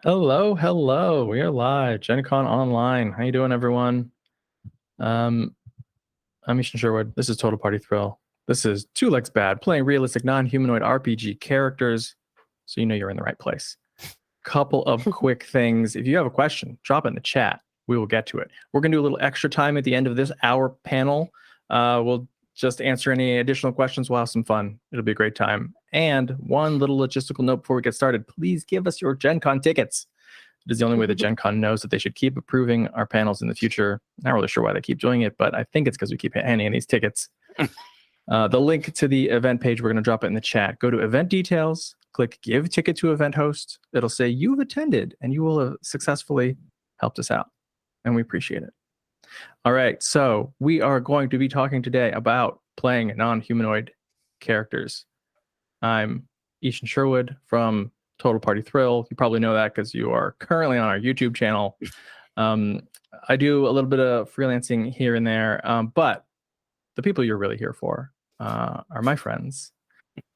Hello, hello. We are live. Gen Con Online. How you doing, everyone? Um, I'm Ishan Sherwood. This is Total Party Thrill. This is Two Legs Bad, playing realistic non-humanoid RPG characters, so you know you're in the right place. Couple of quick things. If you have a question, drop it in the chat. We will get to it. We're going to do a little extra time at the end of this hour panel. We'll just answer any additional questions. We'll have some fun. It'll be a great time. And one little logistical note before we get started. Please give us your Gen Con tickets. It is the only way that Gen Con knows that they should keep approving our panels in the future. Not really sure why they keep doing it, but I think it's because we keep handing in these tickets. The link to the event page, we're going to drop it in the chat. Go to event details, click give ticket to event host. It'll say you've attended and you will have successfully helped us out. And we appreciate it. All right. So we are going to be talking today about playing non-humanoid characters. I'm Ishan Sherwood from Total Party Thrill. You probably know that because you are currently on our YouTube channel. I do a little bit of freelancing here and there, but the people you're really here for are my friends,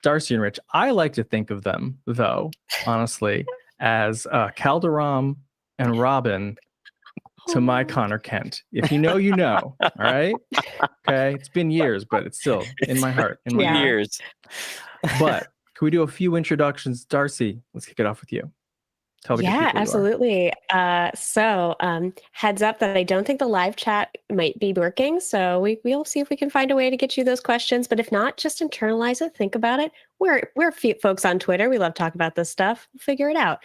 Darcy and Rich. I like to think of them, though, honestly, as Calderon and Robin to my Connor Kent. If you know, you know. All right? Okay? It's been years, but it's still in my heart. In my years. But can we do a few introductions? Darcy, let's kick it off with you. Tell the good people who absolutely. So heads up that I don't think the live chat might be working. So we'll see if we can find a way to get you those questions. But if not, just internalize it. Think about it. We're folks on Twitter. We love to talk about this stuff. We'll figure it out.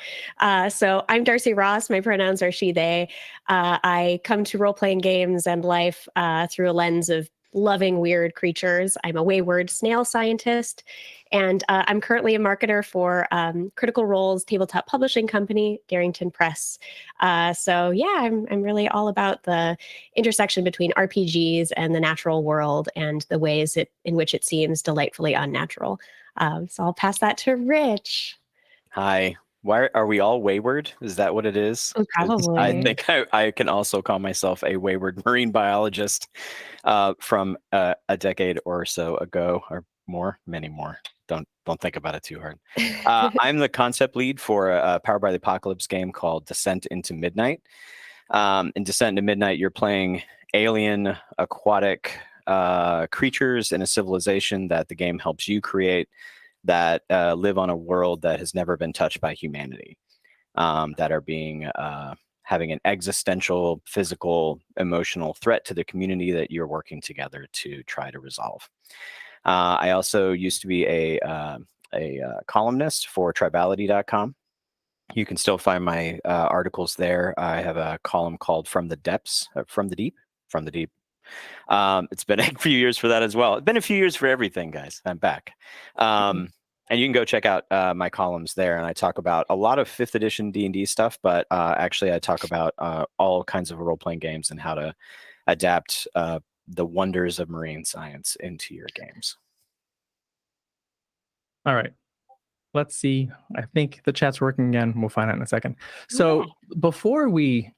So I'm Darcy Ross. My pronouns are she, they. I come to role-playing games and life through a lens of loving weird creatures. I'm a wayward snail scientist, and I'm currently a marketer for Critical Role's tabletop publishing company, Darrington Press. So yeah, I'm really all about the intersection between RPGs and the natural world and the ways in which it seems delightfully unnatural. So I'll pass that to Rich. Hi. Why are we all wayward? Is that what it is? Probably. I think I can also call myself a wayward marine biologist from a decade or so ago, or more, many more. Don't think about it too hard. I'm the concept lead for a Powered by the Apocalypse game called Descent into Midnight. In Descent into Midnight, you're playing alien, aquatic creatures in a civilization that the game helps you create, that live on a world that has never been touched by humanity, that are being having an existential, physical, emotional threat to the community that you're working together to try to resolve. I also used to be a columnist for Tribality.com. You can still find my articles there. I have a column called From the Depths, From the Deep. It's been a few years for that as well. It's been a few years for everything, guys. I'm back. And you can go check out my columns there. And I talk about a lot of 5th edition D&D stuff, but actually I talk about all kinds of role-playing games and how to adapt the wonders of marine science into your games. All right. Let's see. I think the chat's working again. We'll find out in a second. So before we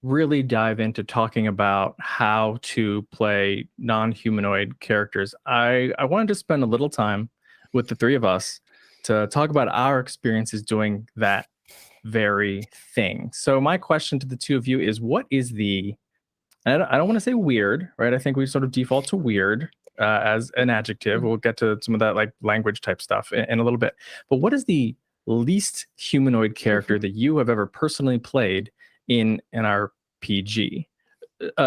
really dive into talking about how to play non-humanoid characters, I wanted to spend a little time with the three of us to talk about our experiences doing that very thing. So my question to the two of you is, what is the, I don't want to say weird, right? I think we sort of default to weird as an adjective. We'll get to some of that like language type stuff in a little bit. But what is the least humanoid character that you have ever personally played in an RPG?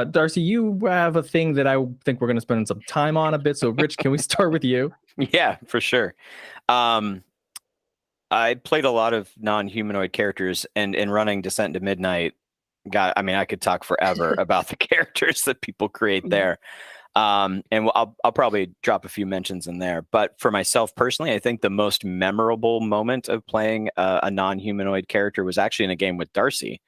Darcy, you have a thing that I think we're going to spend some time on a bit. So Rich, can we start with you? Yeah, for sure. I played a lot of non-humanoid characters, and in running Descent into Midnight, I could talk forever about the characters that people create there. And I'll probably drop a few mentions in there. But for myself personally, I think the most memorable moment of playing a non-humanoid character was actually in a game with Darcy,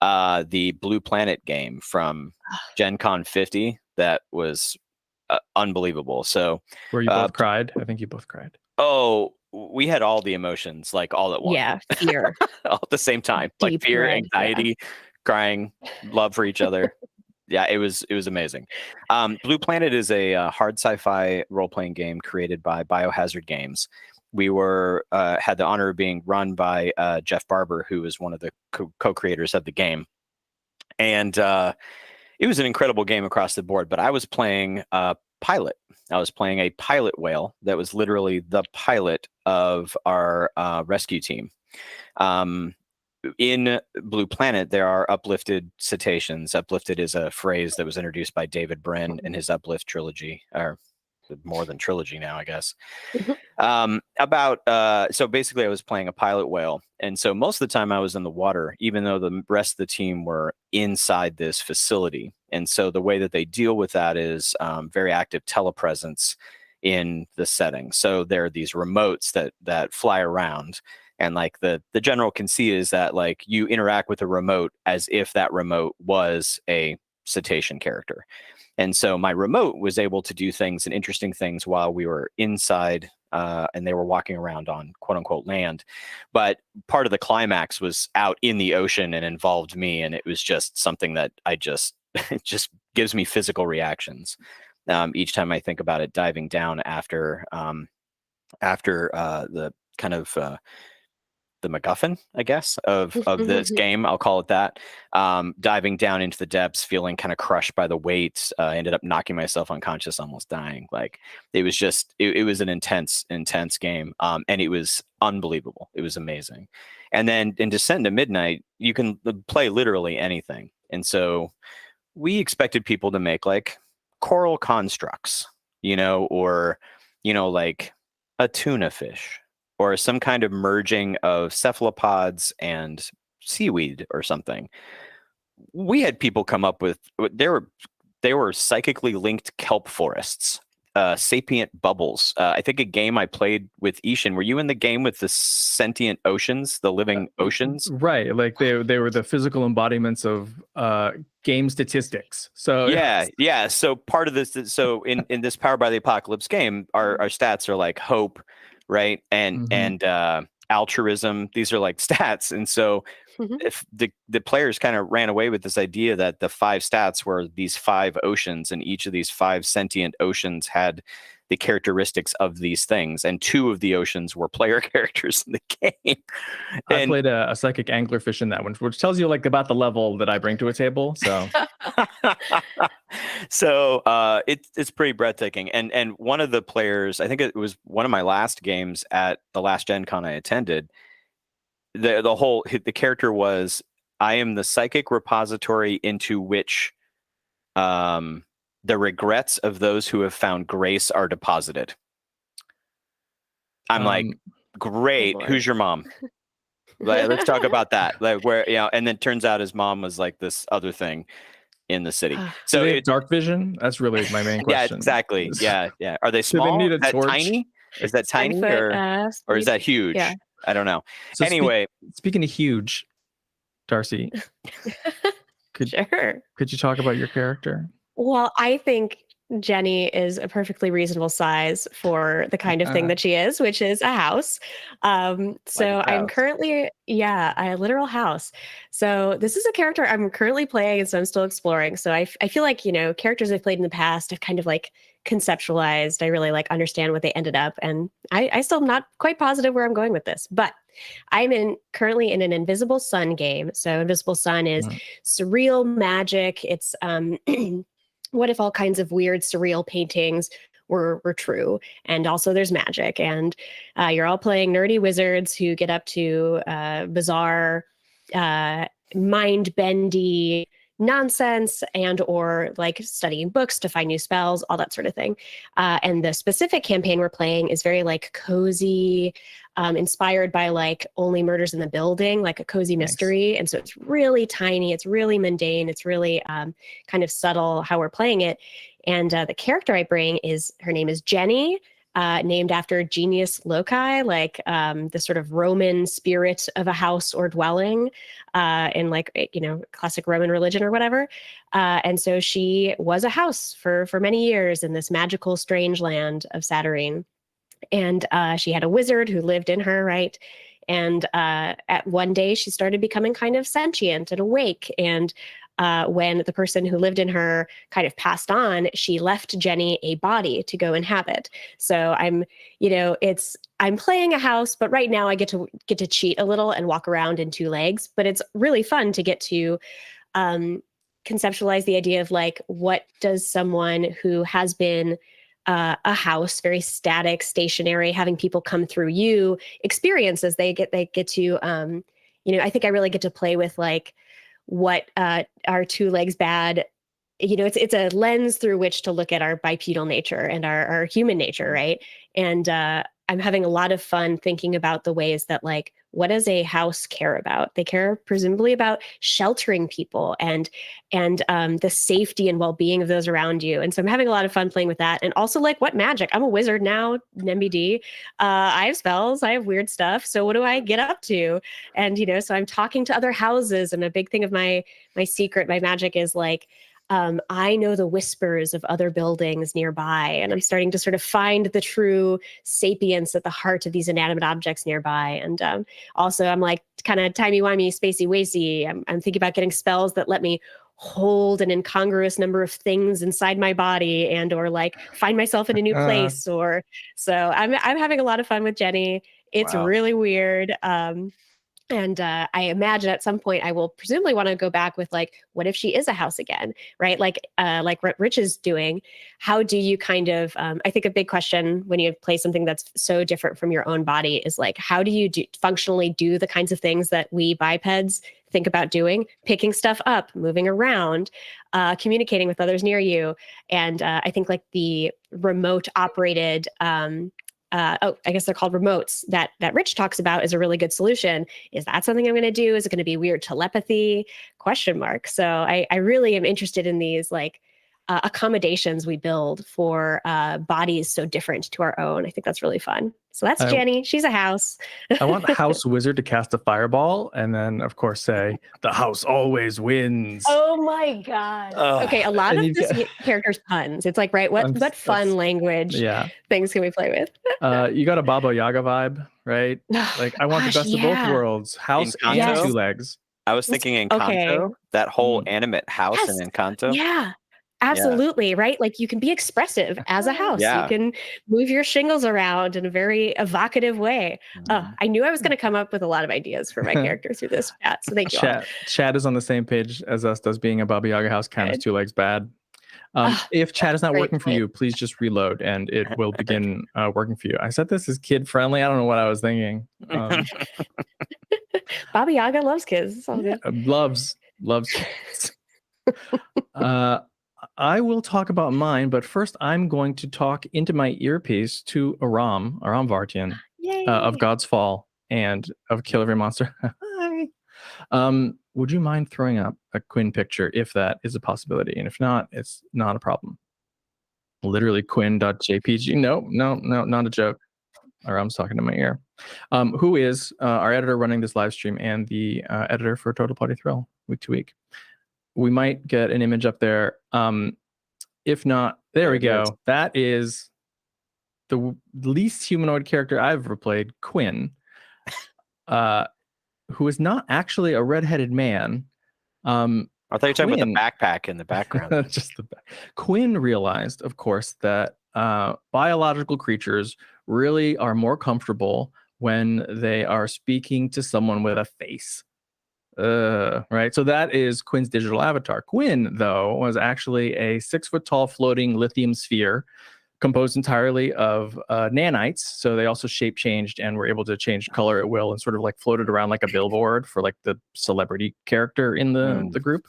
the Blue Planet game from Gen Con 50. That was unbelievable. So where you both cried? I think you both cried. Oh, we had all the emotions, like all at once. Yeah, fear. All at the same time. Like fear, anxiety, crying, love for each other. Yeah, it was amazing. Blue Planet is a hard sci-fi role-playing game created by Biohazard Games, we were had the honor of being run by Jeff Barber, who is one of the co-creators of the game, and it was an incredible game across the board. But I was playing pilot. I was playing a pilot whale that was literally the pilot of our rescue team. In Blue Planet, there are uplifted cetaceans. Uplifted is a phrase that was introduced by David Brin in his Uplift trilogy, or more than trilogy now, I guess. So basically I was playing a pilot whale, and so most of the time I was in the water, even though the rest of the team were inside this facility. And so the way that they deal with that is very active telepresence in the setting. So there are these remotes that fly around, and like the general conceit is that like you interact with a remote as if that remote was a cetacean character. And so my remote was able to do things and interesting things while we were inside and they were walking around on quote unquote land. But part of the climax was out in the ocean and involved me. And it was just something that it just gives me physical reactions each time I think about it, diving down after the kind of the MacGuffin, I guess, of this game. I'll call it that. Diving down into the depths, feeling kind of crushed by the weight. Ended up knocking myself unconscious, almost dying. Like it was just, it was an intense game. And it was unbelievable. It was amazing. And then in Descent into Midnight, you can play literally anything. And so we expected people to make like coral constructs, or, like a tuna fish, or some kind of merging of cephalopods and seaweed or something. We had people come up with, they were psychically linked kelp forests, sapient bubbles. I think a game I played with Ishan, were you in the game with the sentient oceans, the living oceans? Right. Like they were the physical embodiments of game statistics. So yeah. So part of this, so in this Powered by the Apocalypse game, our stats are like hope, right? And altruism. These are like stats. And so if the players kind of ran away with this idea that the 5 stats were these 5 oceans, and each of these 5 sentient oceans had the characteristics of these things, and 2 of the oceans were player characters in the game. I played a psychic anglerfish in that one, which tells you like about the level that I bring to a table. So so it's pretty breathtaking. And one of the players, I think it was one of my last games at the last Gen Con I attended, the character was, I am the psychic repository into which the regrets of those who have found grace are deposited. I'm like, great. Who's your mom? Like, let's talk about that. Like where, and then turns out his mom was like this other thing in the city. So it's dark vision. That's really my main question. Yeah, exactly. Yeah. Are they small? Do they need a is that torch? tiny? Is that tiny or is that huge? Yeah. I don't know. So anyway, speaking of huge, Darcy, could you talk about your character? Well, I think Jenny is a perfectly reasonable size for the kind of thing that she is, which is a house. So I'm currently, a literal house. So this is a character I'm currently playing, and so I'm still exploring. So I feel like, characters I've played in the past, I've kind of like conceptualized. I really like understand what they ended up. And I still am not quite positive where I'm going with this, but I'm currently in an Invisible Sun game. So Invisible Sun is surreal magic. It's what if all kinds of weird surreal paintings were true? And also there's magic, and you're all playing nerdy wizards who get up to bizarre, mind-bendy nonsense, and or like studying books to find new spells, all that sort of thing. And the specific campaign we're playing is very like cozy, inspired by like Only Murders in the Building, like a cozy mystery. And so it's really tiny, it's really mundane, it's really kind of subtle how we're playing it. And the character I bring her name is Jenny, named after Genius Loci, like the sort of Roman spirit of a house or dwelling in like, classic Roman religion or whatever. And so she was a house for many years in this magical, strange land of Saturnine. And she had a wizard who lived in her, right? And at one day she started becoming kind of sentient and awake. And when the person who lived in her kind of passed on, she left Jenny a body to go inhabit. So I'm playing a house, but right now I get to cheat a little and walk around in 2 legs. But it's really fun to get to conceptualize the idea of like, what does someone who has been a house, very static, stationary, having people come through you experience as they get to I think I really get to play with like what our 2 legs bad, it's a lens through which to look at our bipedal nature and our human nature, right? And I'm having a lot of fun thinking about the ways that, like, what does a house care about? They care presumably about sheltering people and the safety and well-being of those around you. And so I'm having a lot of fun playing with that. And also, like, what magic? I'm a wizard now, an MBD. I have spells, I have weird stuff. So what do I get up to? And so I'm talking to other houses. And a big thing of my secret, my magic is like, I know the whispers of other buildings nearby, and I'm starting to sort of find the true sapience at the heart of these inanimate objects nearby. And also, I'm like kind of timey-wimey, spacey-wacy. I'm thinking about getting spells that let me hold an incongruous number of things inside my body, and or like find myself in a new place. Or so I'm having a lot of fun with Jenny. It's Wow. really weird. And I imagine at some point I will presumably want to go back with like, what if she is a house again, right? Like what Rich is doing. How do you kind of? I think a big question when you play something that's so different from your own body is like, how do you functionally do the kinds of things that we bipeds think about doing? Picking stuff up, moving around, communicating with others near you, and I think like the remote operated. I guess they're called remotes that Rich talks about is a really good solution. Is that something I'm going to do? Is it going to be weird telepathy? ? So I really am interested in these like accommodations we build for bodies so different to our own. I think that's really fun. So that's Jenny. She's a house. I want House Wizard to cast a fireball and then, of course, say, the house always wins. Oh my God. Okay, a lot of this character's puns. It's like, right, what fun language things can we play with? You got a Baba Yaga vibe, right? Like, I want the best of both worlds. House and 2 legs. I was thinking Encanto, that whole animate house in Encanto. Yeah. Absolutely, right? Like you can be expressive as a house. You can move your shingles around in a very evocative way. I knew I was going to come up with a lot of ideas for my character through this chat. So thank you all. Chad is on the same page as us, does being a Baba Yaga house count as 2 legs bad. If chat is not working for you, please just reload and it will begin working for you. I said this is kid friendly. I don't know what I was thinking. Baba Yaga loves kids. It's all good. Loves kids. I will talk about mine, but first I'm going to talk into my earpiece to Aram Vartian of God's Fall and of Kill Every Monster. Hi. Would you mind throwing up a Quin picture if that is a possibility? And if not, it's not a problem. Literally Quin.jpg. No, not a joke. Aram's talking to my ear. Who is our editor running this live stream and the editor for Total Party Thrill week to week. We might get an image up there. If not, there we go. That is the least humanoid character I've ever played, Quin, who is not actually a redheaded man. I thought you were talking about the backpack in the background. Just the back. Quin realized, of course, that biological creatures really are more comfortable when they are speaking to someone with a face. Right. So that is Quin's digital avatar. Quin, though, was actually a 6-foot-tall floating lithium sphere composed entirely of nanites. So they also shape changed and were able to change color at will and sort of like floated around like a billboard for like the celebrity character in the group.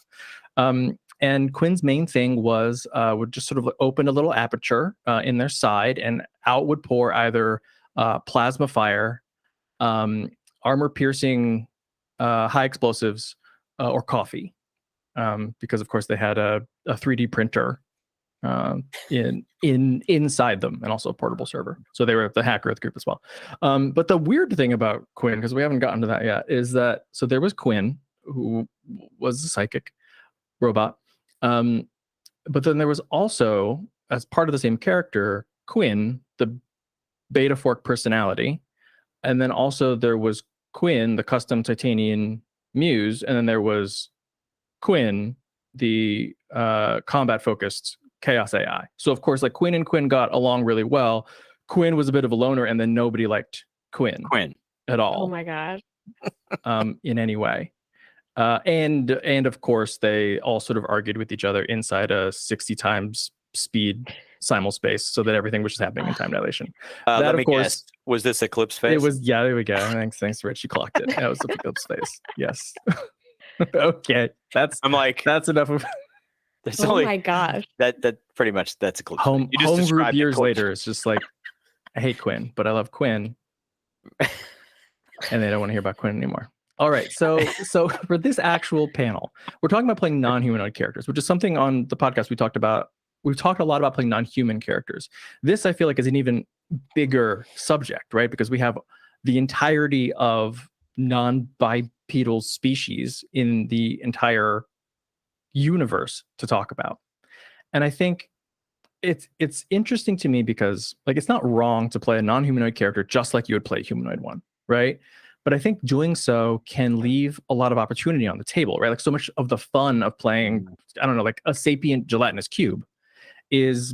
And Quin's main thing was would just sort of open a little aperture in their side, and out would pour either plasma fire, armor piercing, high explosives, or coffee, because of course they had a 3D printer inside them, and also a portable server. So they were the hacker of the group as well. But the weird thing about Quin, because we haven't gotten to that yet, is that so there was Quin, who was a psychic robot, but then there was also, as part of the same character, Quin, the beta fork personality, and then also there was Quin, the custom Titanian muse, and then there was Quin, combat focused chaos AI. So of course, like Quin and Quin got along really well. Quin was a bit of a loner, and then nobody liked Quin at all. Oh my god. In any way. And of course, they all sort of argued with each other inside a 60 times speed simulspace, so that everything was just happening in time dilation. That, let of me course, guess. Was this Eclipse Phase? it was. Yeah, there we go. Thanks, Rich. You clocked it. That was Eclipse Phase. Yes. Okay, that's enough of. There's Oh only my gosh. that pretty much that's Eclipse Phase. Home You just group described years Eclipse. later. It's just like, I hate Quin, but I love Quin, and they don't want to hear about Quin anymore. All right, so for this actual panel, we're talking about playing non-humanoid characters, which is something on the podcast we talked about. We've talked a lot about playing non-human characters. This, I feel like, is an even bigger subject, right? Because we have the entirety of non-bipedal species in the entire universe to talk about. And I think it's interesting to me because, like, it's not wrong to play a non-humanoid character just like you would play a humanoid one, right? But I think doing so can leave a lot of opportunity on the table, right? Like, so much of the fun of playing, I don't know, like a sapient gelatinous cube is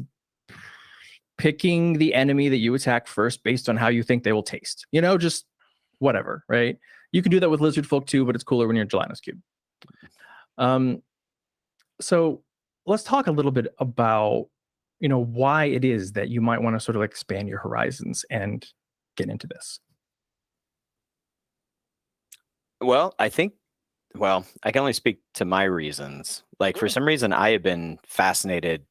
picking the enemy that you attack first based on how you think they will taste. Just whatever, right? You can do that with lizard folk too, but it's cooler when you're a gelatinous cube. So let's talk a little bit about, why it is that you might want to sort of like expand your horizons and get into this. Well, I can only speak to my reasons. Like, for some reason, I have been fascinated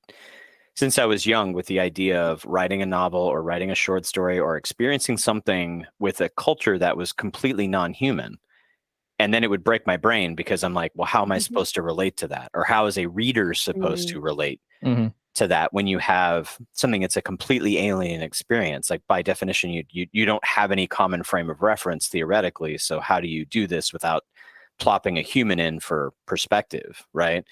since I was young with the idea of writing a novel or writing a short story or experiencing something with a culture that was completely non-human. And then it would break my brain because I'm like, well, how am I supposed to relate to that? Or how is a reader supposed to relate to that when you have something that's a completely alien experience? Like, by definition, you don't have any common frame of reference theoretically. So how do you do this without plopping a human in for perspective, right?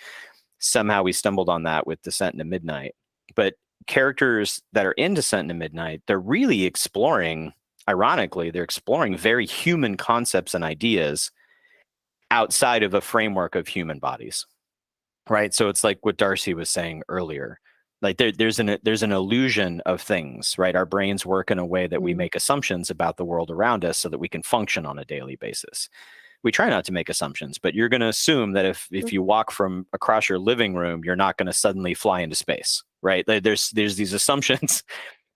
Somehow we stumbled on that with Descent into Midnight. But characters that are in Descent into Midnight, they're really exploring, ironically, they're exploring very human concepts and ideas outside of a framework of human bodies, right? So it's like what Darcy was saying earlier. Like, there's an illusion of things, right? Our brains work in a way that we make assumptions about the world around us so that we can function on a daily basis. We try not to make assumptions, but you're going to assume that if you walk from across your living room, you're not going to suddenly fly into space, right? There's these assumptions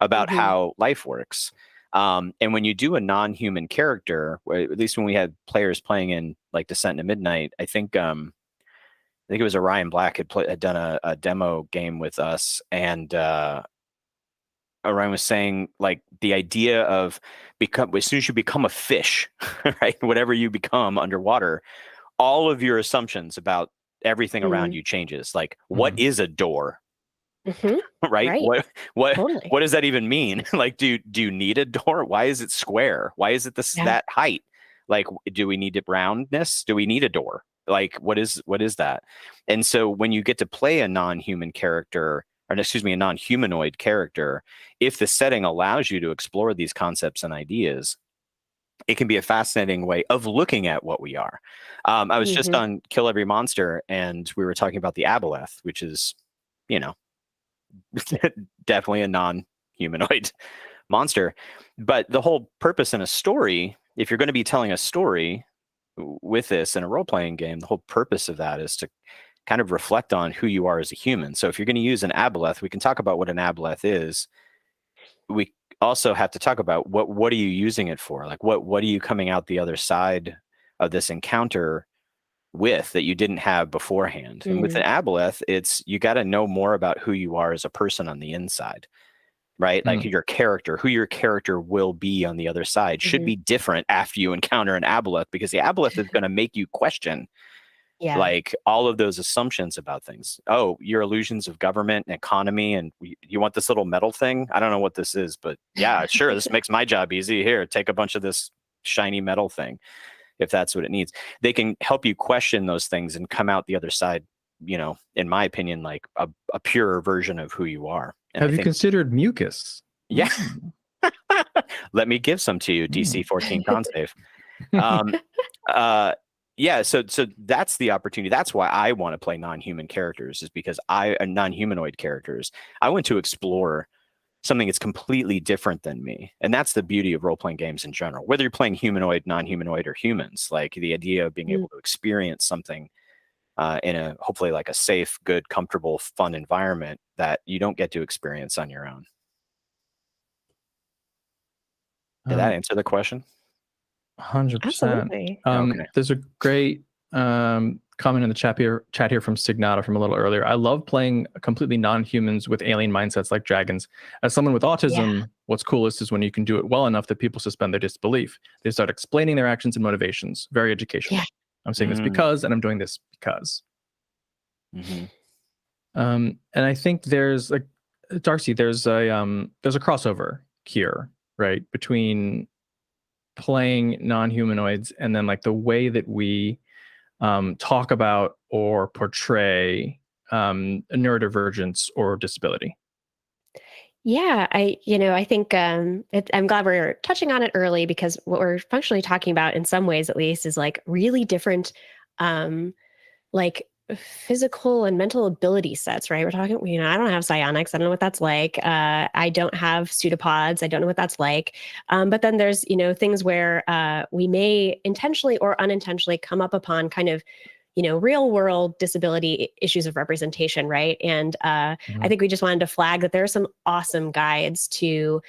about how life works. And when you do a non-human character, at least when we had players playing in like Descent into Midnight, I think it was Orion Black had done a demo game with us, and Orion was saying, like, the idea of as soon as you become a fish, right, whatever you become underwater, all of your assumptions about everything around you changes. Like, what is a door? Right? What does that even mean? Like, do you need a door? Why is it square? Why is it that height? Like, do we need roundness? Do we need a door? Like, what is that? And so when you get to play a non-human character, or excuse me, a non-humanoid character, if the setting allows you to explore these concepts and ideas, it can be a fascinating way of looking at what we are. I was just on Kill Every Monster, and we were talking about the Aboleth, which is, definitely a non-humanoid monster. But the whole purpose in a story, if you're going to be telling a story with this in a role-playing game, the whole purpose of that is to kind of reflect on who you are as a human. So if you're going to use an Aboleth, we can talk about what an Aboleth is. We also have to talk about what are you using it for? Like, what are you coming out the other side of this encounter with that you didn't have beforehand? And with an Aboleth, it's, you got to know more about who you are as a person on the inside, right? Like, who your character will be on the other side should be different after you encounter an Aboleth, because the Aboleth is going to make you question like all of those assumptions about things. Oh, your illusions of government and economy, and you want this little metal thing? I don't know what this is, but yeah, sure, this makes my job easy. Here, take a bunch of this shiny metal thing, if that's what it needs. They can help you question those things and come out the other side, in my opinion, like a purer version of who you are. And Have you considered mucus? Yeah. Let me give some to you, DC 14 con save. Yeah, so that's the opportunity. That's why I want to play non-human characters, is because non-humanoid characters. I want to explore something that's completely different than me. And that's the beauty of role-playing games in general. Whether you're playing humanoid, non-humanoid, or humans, like the idea of being able to experience something in a hopefully like a safe, good, comfortable, fun environment that you don't get to experience on your own. Did that answer the question? 100%. Absolutely. Okay. There's a great comment in the chat here from Signata from a little earlier. I love playing completely non-humans with alien mindsets like dragons. As someone with autism, what's coolest is when you can do it well enough that people suspend their disbelief. They start explaining their actions and motivations. Very educational. Yeah. I'm saying this because, and I'm doing this because. And I think there's like, Darcy, there's a crossover here, right, between playing non-humanoids and then like the way that we talk about or portray neurodivergence or disability. Yeah, I think I'm glad we're touching on it early, because what we're functionally talking about, in some ways at least, is like really different, like physical and mental ability sets, right? We're talking, I don't have psionics. I don't know what that's like. I don't have pseudopods. I don't know what that's like. But then there's, things where we may intentionally or unintentionally come up upon kind of, real world disability issues of representation, right? And I think we just wanted to flag that there are some awesome guides to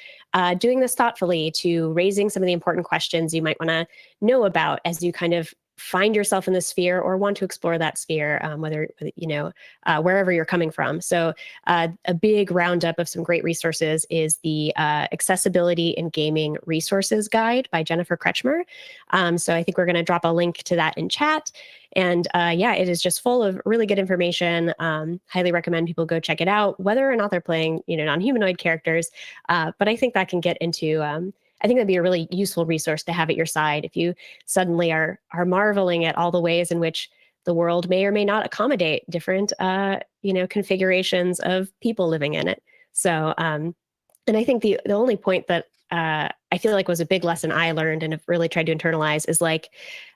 doing this thoughtfully, to raising some of the important questions you might want to know about as you kind of find yourself in the sphere or want to explore that sphere, whether wherever you're coming from. So a big roundup of some great resources is the Accessibility in Gaming Resources Guide by Jennifer Kretschmer. So I think we're going to drop a link to that in chat. And it is just full of really good information. Highly recommend people go check it out, whether or not they're playing, non-humanoid characters. But I think that can get into I think that'd be a really useful resource to have at your side if you suddenly are marveling at all the ways in which the world may or may not accommodate different configurations of people living in it. So and I think the only point that I feel like was a big lesson I learned and have really tried to internalize is like,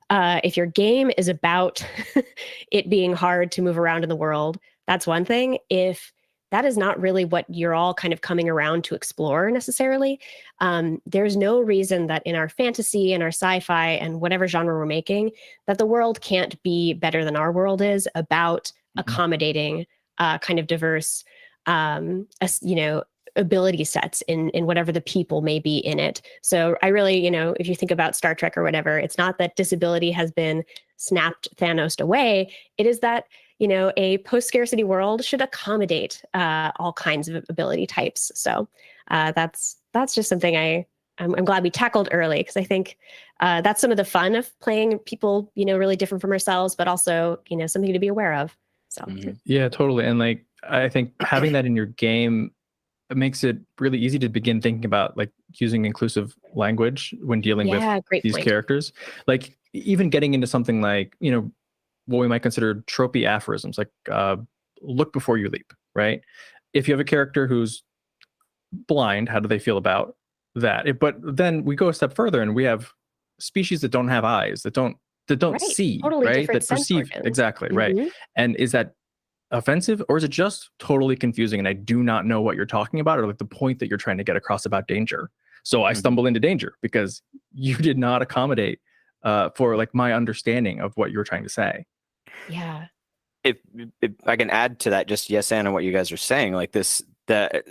if your game is about it being hard to move around in the world, that's one thing. If that is not really what you're all kind of coming around to explore necessarily, there's no reason that in our fantasy and our sci-fi and whatever genre we're making, that the world can't be better than our world is about accommodating kind of diverse, ability sets in whatever the people may be in it. So I really, if you think about Star Trek or whatever, it's not that disability has been snapped Thanos away. It is that, a post-scarcity world should accommodate all kinds of ability types. So that's just something I'm glad we tackled early, because I think that's some of the fun of playing people, really different from ourselves, but also, something to be aware of. So yeah, totally. And like, I think having that in your game, it makes it really easy to begin thinking about like using inclusive language when dealing with these characters. Like even getting into something like, what we might consider tropey aphorisms, like look before you leap, right? If you have a character who's blind, how do they feel about that? But then we go a step further and we have species that don't have eyes, that don't see, totally right? That sense perceive, organs. exactly, right? And is that offensive, or is it just totally confusing and I do not know what you're talking about, or like the point that you're trying to get across about danger? So I stumble into danger because you did not accommodate for like my understanding of what you're trying to say. Yeah. If I can add to that, just yes, and what you guys are saying, like this, when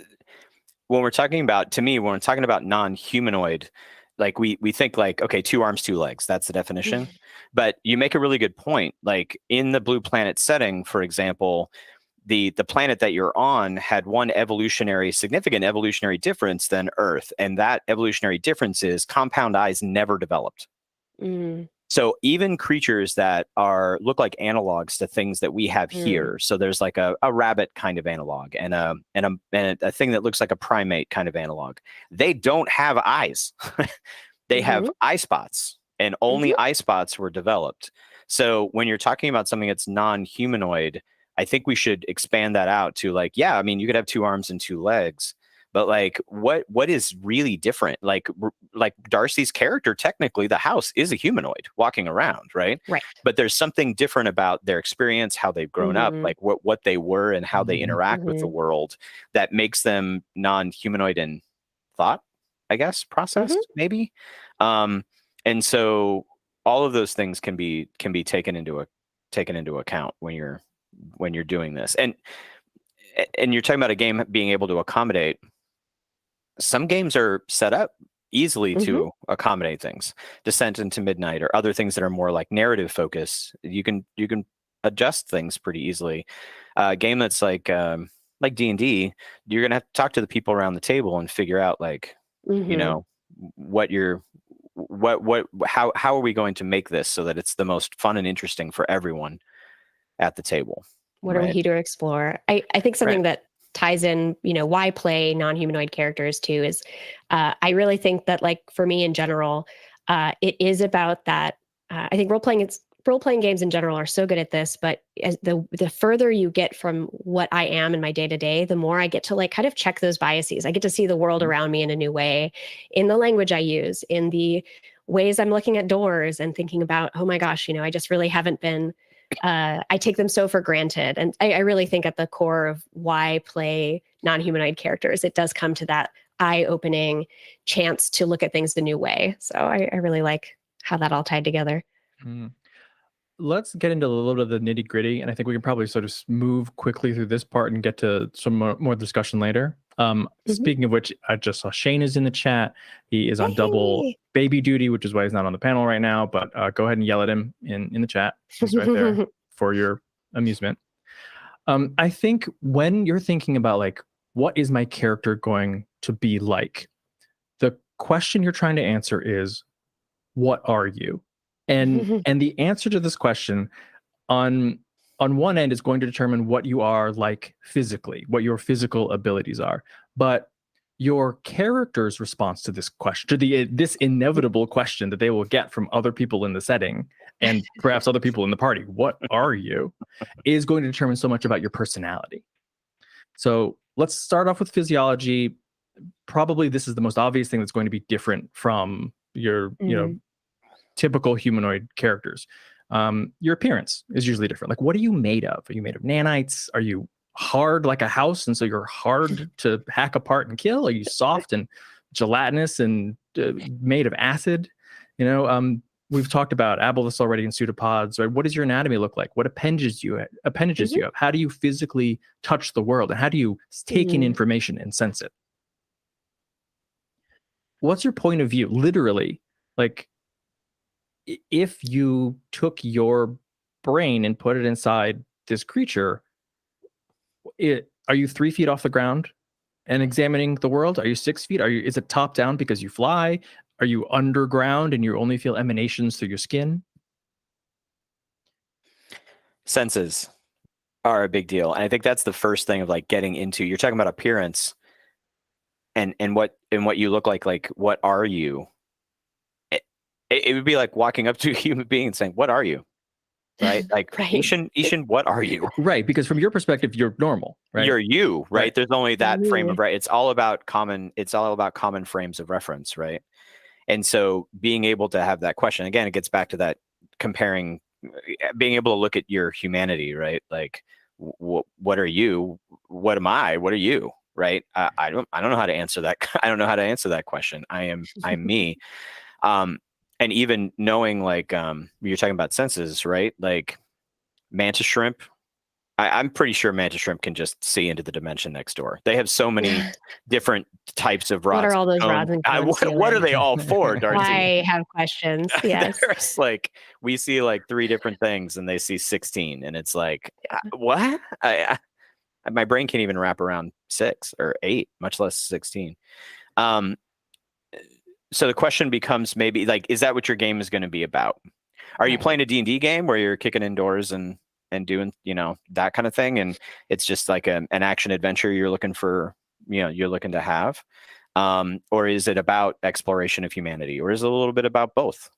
we're talking about non-humanoid, like we think like, okay, 2 arms, 2 legs, that's the definition. But you make a really good point. Like in the Blue Planet setting, for example, the planet that you're on had one significant evolutionary difference than Earth. And that evolutionary difference is compound eyes never developed. So even creatures that look like analogs to things that we have here. So there's like a rabbit kind of analog and a thing that looks like a primate kind of analog. They don't have eyes. They have eye spots, and only eye spots were developed. So when you're talking about something that's non-humanoid, I think we should expand that out to like, yeah, I mean, you could have 2 arms and 2 legs, but like what is really different? Like Darcy's character, technically the house is a humanoid walking around, right? Right. But there's something different about their experience, how they've grown up, like what they were and how they interact with the world, that makes them non-humanoid in thought, I guess, processed, maybe. And so all of those things can be taken into account when you're doing this. And you're talking about a game being able to accommodate. Some games are set up easily to accommodate things. Descent into Midnight or other things that are more like narrative focus. You can adjust things pretty easily. A game that's like D&D, you're gonna have to talk to the people around the table and figure out like you know how are we going to make this so that it's the most fun and interesting for everyone at the table. What are we here to explore? I think something that ties in, why play non-humanoid characters too is I really think that, like, for me in general, it is about that. I think role-playing games in general are so good at this, but as the further you get from what I am in my day-to-day, the more I get to like kind of check those biases. I get to see the world around me in a new way, in the language I use, in the ways I'm looking at doors and thinking about, oh my gosh, I just really haven't been I take them so for granted. And I really think at the core of why play non-humanoid characters, it does come to that eye-opening chance to look at things the new way. So I really like how that all tied together. Let's get into a little bit of the nitty gritty. And I think we can probably sort of move quickly through this part and get to some more discussion later. Speaking of which, I just saw Shane is in the chat. He is on double baby duty, which is why he's not on the panel right now, but go ahead and yell at him in the chat. He's right there for your amusement. I think when you're thinking about like, what is my character going to be like? The question you're trying to answer is, what are you? And the answer to this question on one end is going to determine what you are like physically, what your physical abilities are. But your character's response to this question, to this inevitable question that they will get from other people in the setting and perhaps other people in the party, what are you, is going to determine so much about your personality. So let's start off with physiology. Probably this is the most obvious thing that's going to be different from your, typical humanoid characters. Your appearance is usually different. Like, what are you made of? Are you made of nanites? Are you hard like a house, and so you're hard to hack apart and kill? Are you soft and gelatinous and made of acid? We've talked about aboleths already in pseudopods. Right? What does your anatomy look like? What appendages you have? How do you physically touch the world, and how do you take in information and sense it? What's your point of view? Literally, like, if you took your brain and put it inside this creature, are you 3 feet off the ground and examining the world? Are you 6 feet? Is it top down because you fly? Are you underground and you only feel emanations through your skin? Senses are a big deal. And I think that's the first thing of like getting into, you're talking about appearance and what you look like what are you? It would be like walking up to a human being and saying, what are you? Right? Like, Ishan, what are you? Right. Because from your perspective, you're normal, right? You're you, right? There's only that frame of, right. It's all about common frames of reference, right? And so being able to have that question, again, it gets back to that comparing, being able to look at your humanity, right? Like, what are you? What am I? What are you? Right? I don't know how to answer that. I don't know how to answer that question. I'm me. And even knowing, like, you're talking about senses, right? Like mantis shrimp. I'm pretty sure mantis shrimp can just see into the dimension next door. They have so many different types of rods. What are all those rods and cones? What are they all for, Darcy? I have questions. Yes. There's like, we see like 3 different things and they see 16. And it's like, what? My brain can't even wrap around 6 or 8, much less 16. So the question becomes, maybe, like, is that what your game is going to be about? Are you playing a D&D game where you're kicking indoors and doing, that kind of thing, and it's just like an action adventure you're looking to have? Or is it about exploration of humanity, or is it a little bit about both?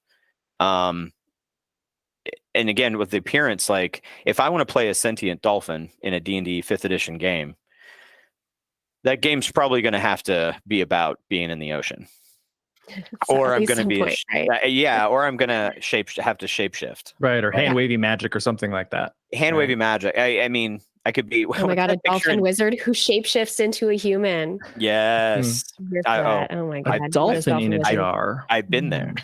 And again, with the appearance, like, if I want to play a sentient dolphin in a D&D 5th edition game, that game's probably going to have to be about being in the ocean, So or at I'm least going to some be point, right? yeah, or I'm going to have to shapeshift. Right, or Right. hand wavy magic or something like that. Hand wavy magic. I mean, I could be. Oh my god, a dolphin wizard who shapeshifts into a human. Yes. I'm here for that. Oh my god, A dolphin in a wizard. jar. I've been there.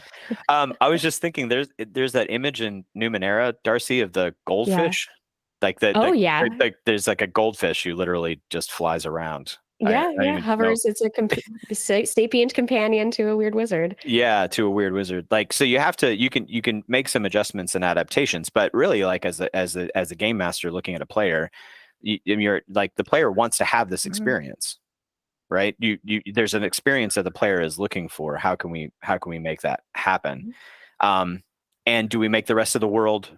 I was just thinking, there's that image in Numenera, Darcy, of the goldfish. Like Oh yeah. there's like a goldfish who literally just flies around. Yeah, I even know. hovers. It's a sapient companion to a weird wizard. Yeah, to a weird wizard. Like, so you can make some adjustments and adaptations, but really, like as a game master looking at a player, you're like, the player wants to have this experience, right? There's an experience that the player is looking for. How can we make that happen? And do we make the rest of the world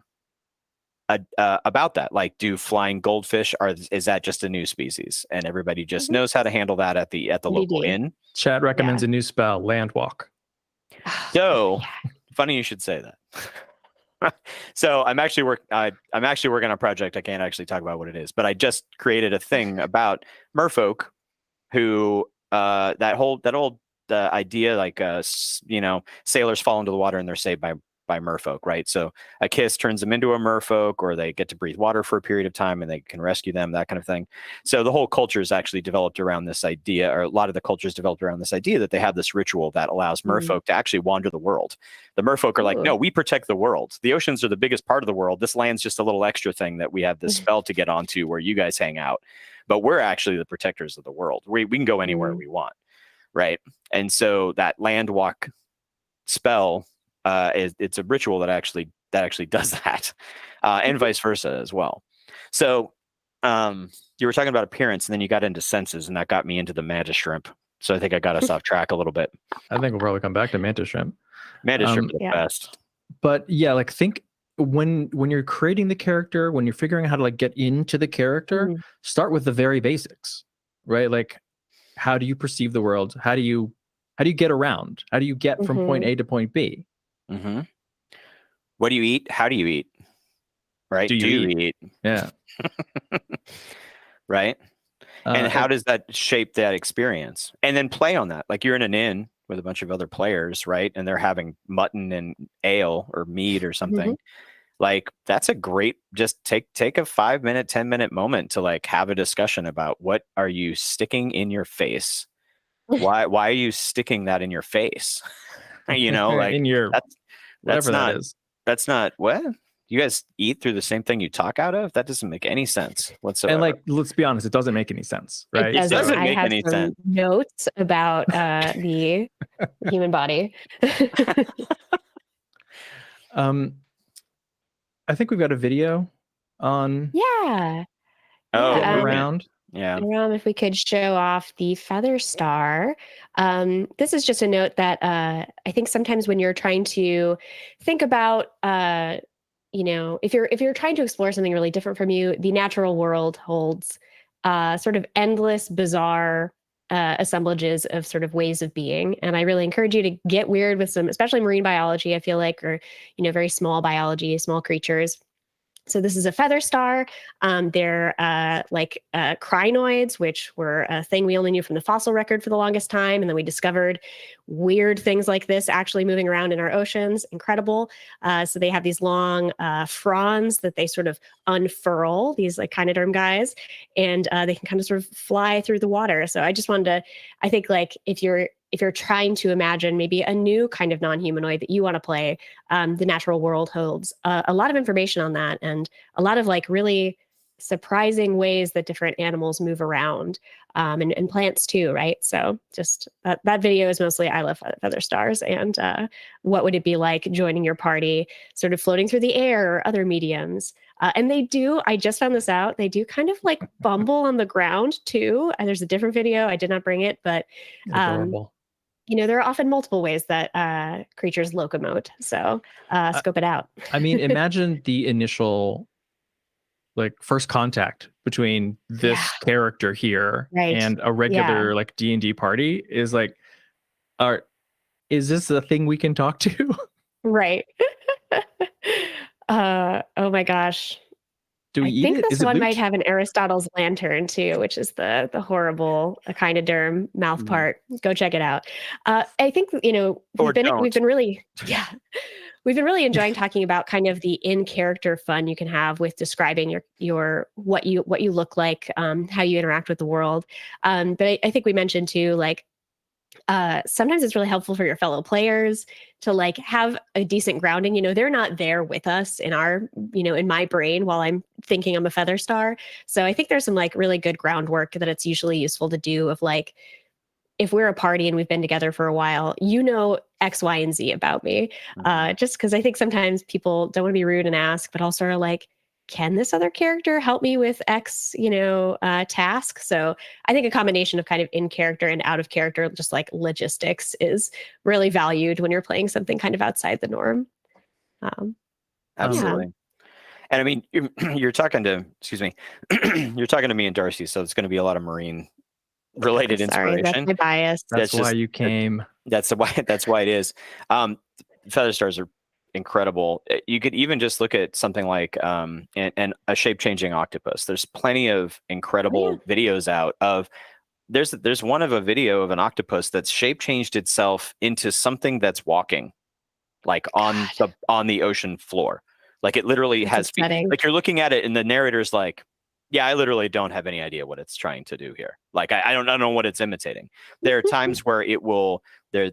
about that? Like, do flying goldfish is that just a new species and everybody just knows how to handle that at the local inn? Chat recommends a new spell, land walk. So funny you should say that. So I'm actually working on a project. I can't actually talk about what it is, but I just created a thing about merfolk who that old idea, like sailors fall into the water and they're saved by merfolk, right? So a kiss turns them into a merfolk, or they get to breathe water for a period of time and they can rescue them, that kind of thing. So the whole culture is actually developed around this idea, or a lot of the culture is developed around this idea that they have this ritual that allows merfolk to actually wander the world. The merfolk are like, no, we protect the world. The oceans are the biggest part of the world. This land's just a little extra thing that we have this spell to get onto where you guys hang out. But we're actually the protectors of the world. We can go anywhere we want, right? And so that land walk spell, it's a ritual that actually does that, and vice versa as well. So you were talking about appearance, and then you got into senses, and that got me into the mantis shrimp. So I think I got us off track a little bit. I think we'll probably come back to mantis shrimp. Mantis shrimp is the best. But yeah, like think when you're creating the character, when you're figuring out how to like get into the character, start with the very basics, right? Like, how do you perceive the world? How do you get around? How do you get from point A to point B? What do you eat? How do you eat? Right? Do you eat? Yeah. Right? And how does that shape that experience? And then play on that. Like, you're in an inn with a bunch of other players, right? And they're having mutton and ale or meat or something. Like, that's a great, just take a 5-minute, 10-minute moment to like have a discussion about, what are you sticking in your face? Why are you sticking that in your face? Like, in your whatever that is. That's not what you guys eat through the same thing you talk out of. That doesn't make any sense whatsoever. And like, let's be honest, it doesn't make any sense, right? It doesn't make any sense. Notes about the human body. I think we've got a video on. Around. Yeah. If we could show off the Featherstar. This is just a note that I think sometimes when you're trying to think about, if you're trying to explore something really different from you, the natural world holds sort of endless, bizarre assemblages of sort of ways of being. And I really encourage you to get weird with some, especially marine biology, I feel like, or, very small biology, small creatures. So this is a Featherstar. They're like crinoids, which were a thing we only knew from the fossil record for the longest time. And then we discovered weird things like this actually moving around in our oceans. Incredible. So they have these long fronds that they sort of unfurl, these like echinoderm guys, and they can kind of sort of fly through the water. So I just wanted to, I think, like, if you're trying to imagine maybe a new kind of non-humanoid that you want to play, the natural world holds a lot of information on that, and a lot of like really surprising ways that different animals move around, and plants too, right? So just that video is mostly I love Featherstars, and what would it be like joining your party, sort of floating through the air or other mediums. And they do, I just found this out, they do kind of like bumble on the ground too. And there's a different video, I did not bring it, but Adorable. there are often multiple ways that creatures locomote. So scope it out. I mean, imagine the initial, like, first contact between this character here and a regular like D&D party is like, is this a thing we can talk to? Right. Oh my gosh. Do we I eat think it? this Is it one loot? might have an Aristotle's lantern too, which is the horrible echinoderm mouth Mm. part. Go check it out. I think Or we've don't. been really we've been really enjoying talking about kind of the in character fun you can have with describing your what you look like, how you interact with the world. But I think we mentioned too, like sometimes it's really helpful for your fellow players to like have a decent grounding. They're not there with us in our, in my brain while I'm thinking I'm a Featherstar. So I think there's some like really good groundwork that it's usually useful to do of like, if we're a party and we've been together for a while, X, Y, and Z about me. Just because I think sometimes people don't want to be rude and ask, but also are like, can this other character help me with X, task? So I think a combination of kind of in character and out of character, just like logistics, is really valued when you're playing something kind of outside the norm. Absolutely. And I mean, you're talking to, excuse me, you're talking to me and Darcy, so it's going to be a lot of Marine related Sorry, that's inspiration. my bias. That's why just- you came. That's why it is. Featherstars are incredible. You could even just look at something like and a shape changing octopus. There's plenty of incredible videos out of. There's one of a video of an octopus that's shape changed itself into something that's walking, like on the ocean floor. Like it literally has feet. Like you're looking at it, and the narrator's like, "Yeah, I literally don't have any idea what it's trying to do here. Like I don't know what it's imitating." There are times where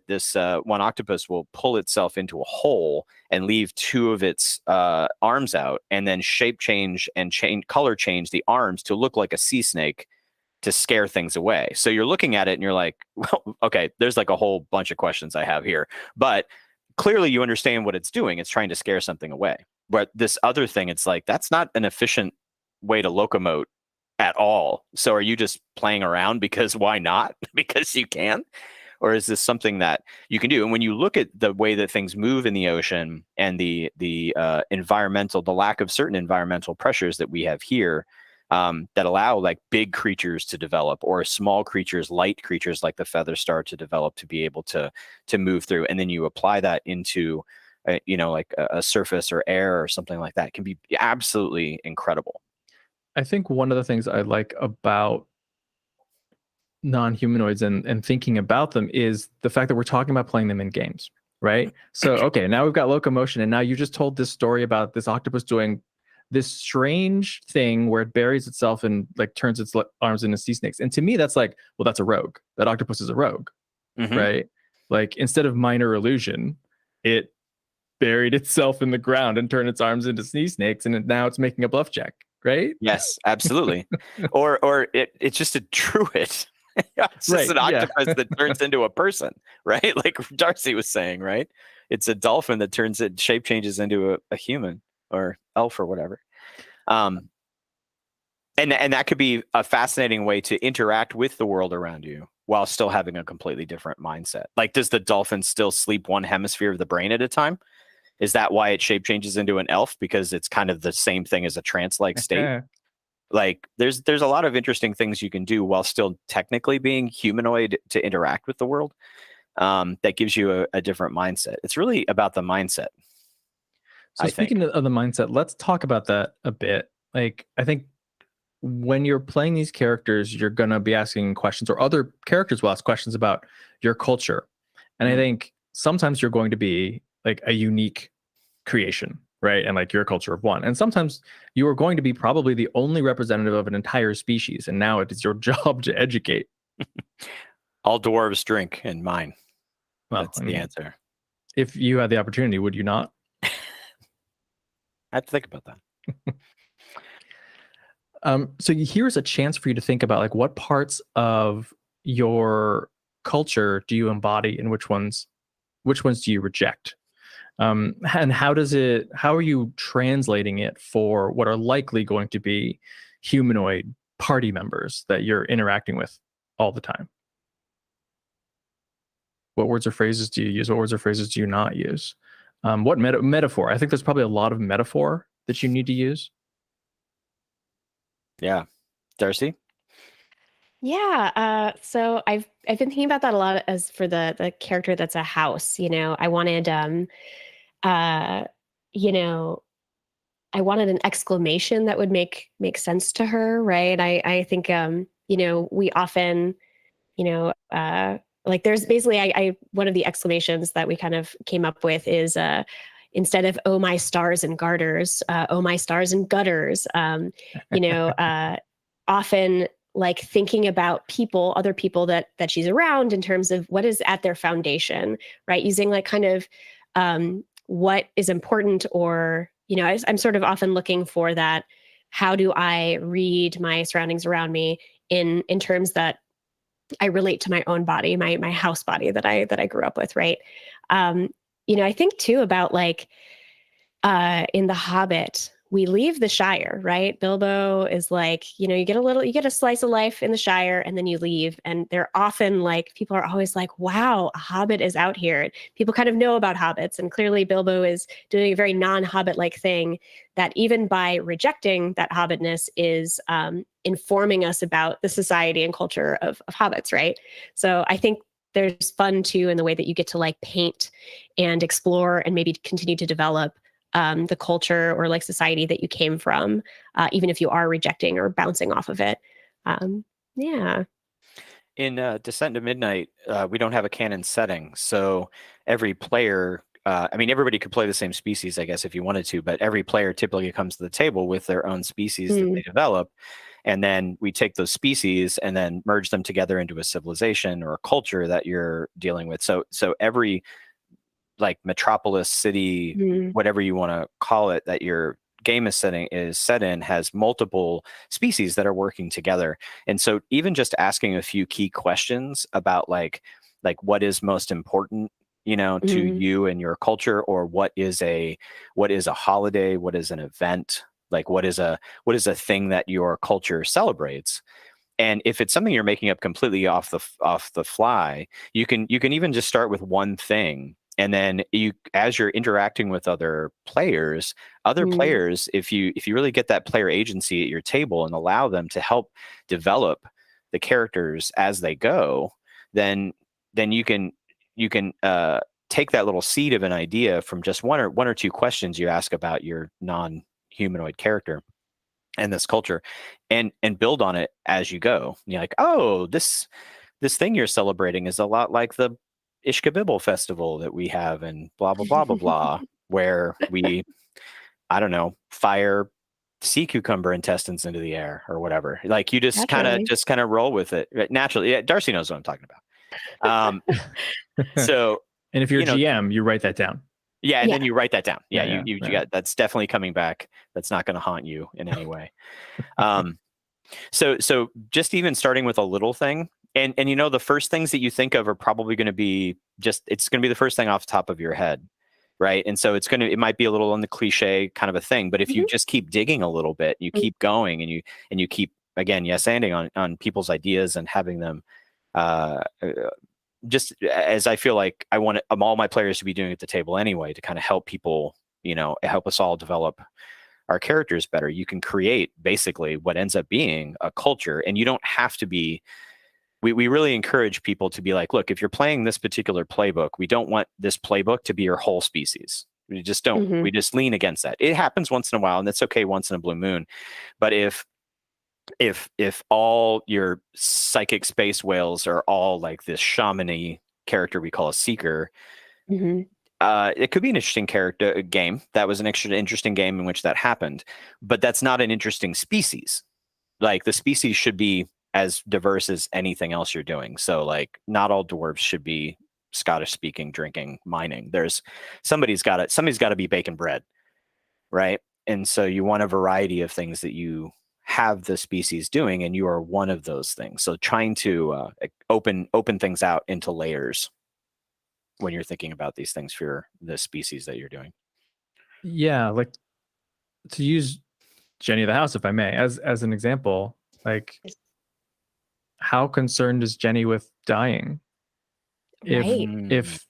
this one octopus will pull itself into a hole and leave two of its arms out, and then shape change and color change the arms to look like a sea snake to scare things away. So you're looking at it and you're like, well, okay, there's like a whole bunch of questions I have here, but clearly you understand what it's doing. It's trying to scare something away. But this other thing, it's like, that's not an efficient way to locomote at all. So are you just playing around because why not? Because you can? Or is this something that you can do? And when you look at the way that things move in the ocean and the lack of certain environmental pressures that we have here, that allow like big creatures to develop, or small creatures, light creatures like the Featherstar to develop, to be able to move through, and then you apply that into like a surface or air or something like that, it can be absolutely incredible. I think one of the things I like about non-humanoids and thinking about them is the fact that we're talking about playing them in games, right? So okay, now we've got locomotion, and now you just told this story about this octopus doing this strange thing where it buries itself and like turns its arms into sea snakes. And to me, that's like, well, that's a rogue. That octopus is a rogue, right? Like instead of minor illusion, it buried itself in the ground and turned its arms into sea snakes, and now it's making a bluff check, right? Yes, absolutely. or it's just a druid. It's just an octopus that turns into a person, right? Like Darcy was saying, right? It's a dolphin that shape changes into a human or elf or whatever. And that could be a fascinating way to interact with the world around you while still having a completely different mindset. Like, does the dolphin still sleep one hemisphere of the brain at a time? Is that why it shape changes into an elf? Because it's kind of the same thing as a trance-like state. Like there's a lot of interesting things you can do while still technically being humanoid to interact with the world. That gives you a different mindset. It's really about the mindset. So speaking of the mindset, let's talk about that a bit. Like, I think when you're playing these characters, you're going to be asking questions, or other characters will ask questions about your culture. And I think sometimes you're going to be like a unique creation, right? And like you're a culture of one. And sometimes you are going to be probably the only representative of an entire species. And now it is your job to educate. All dwarves drink, and mine. Well, that's the answer. If you had the opportunity, would you not? I have to think about that. So here's a chance for you to think about like what parts of your culture do you embody and which ones do you reject? And how are you translating it for what are likely going to be humanoid party members that you're interacting with all the time? What words or phrases do you use? What words or phrases do you not use? What metaphor? I think there's probably a lot of metaphor that you need to use. Yeah. Darcy? Yeah. So I've been thinking about that a lot as for the character that's a house. I wanted I wanted an exclamation that would make sense to her, right? I think we often, like there's basically I one of the exclamations that we kind of came up with is instead of "Oh my stars and garters," "Oh my stars and gutters." You know, often like thinking about other people that she's around in terms of what is at their foundation, right? Using like kind of what is important, or I'm sort of often looking for that. How do I read my surroundings around me in terms that I relate to my own body, my house body that I grew up with, right? I think too about like in The Hobbit, we leave the Shire, right? Bilbo is like, you get a slice of life in the Shire and then you leave. And they're often like, people are always like, wow, a Hobbit is out here. People kind of know about Hobbits. And clearly Bilbo is doing a very non-Hobbit-like thing that even by rejecting that Hobbitness is informing us about the society and culture of Hobbits, right? So I think there's fun too in the way that you get to like paint and explore and maybe continue to develop the culture or like society that you came from, even if you are rejecting or bouncing off of it. Yeah. In Descent into Midnight, we don't have a canon setting, so every player, everybody could play the same species, I guess, if you wanted to, but every player typically comes to the table with their own species that they develop, and then we take those species and then merge them together into a civilization or a culture that you're dealing with. So every like metropolis, city, whatever you want to call it, that your game is set in has multiple species that are working together. And so even just asking a few key questions about like what is most important, to you and your culture, or what is a holiday, what is an event, like what is a thing that your culture celebrates. And if it's something you're making up completely off the fly, you can even just start with one thing. And then as you're interacting with other players, if you really get that player agency at your table and allow them to help develop the characters as they go, then you can take that little seed of an idea from just one or two questions you ask about your non-humanoid character and this culture, and build on it as you go. And you're like, oh, this thing you're celebrating is a lot like the Ishkabibble festival that we have, and blah blah blah blah blah, where we, I don't know, fire sea cucumber intestines into the air or whatever. Like you just kind of roll with it naturally. Yeah, Darcy knows what I'm talking about. So, and if you're GM, you write that down. Yeah, and then you write that down. Yeah, you got, that's definitely coming back. That's not going to haunt you in any way. So just even starting with a little thing, and the first things that you think of are probably going to be it's going to be the first thing off the top of your head, right? And so it might be a little on the cliche kind of a thing, but if you just keep digging a little bit, you keep going, and you keep, again, yes-anding on people's ideas and having them just as I feel like I want all my players to be doing at the table anyway, to kind of help people, help us all develop our characters better. You can create basically what ends up being a culture, and you don't have to be. We really encourage people to be like, look, if you're playing this particular playbook, we don't want this playbook to be your whole species. We just don't. We just lean against that. It happens once in a while, and that's okay once in a blue moon. But if all your psychic space whales are all like this shaman-y character we call a seeker, it could be an interesting game. That was an interesting game in which that happened, but that's not an interesting species. Like the species should be as diverse as anything else you're doing. So like not all dwarves should be Scottish speaking, drinking, mining. Somebody's got to be baking bread, right? And so you want a variety of things that you have the species doing, and you are one of those things. So trying to open things out into layers when you're thinking about these things for the species that you're doing. Yeah, like to use Jenny of the House, if I may, as an example, like how concerned is Jenny with dying? If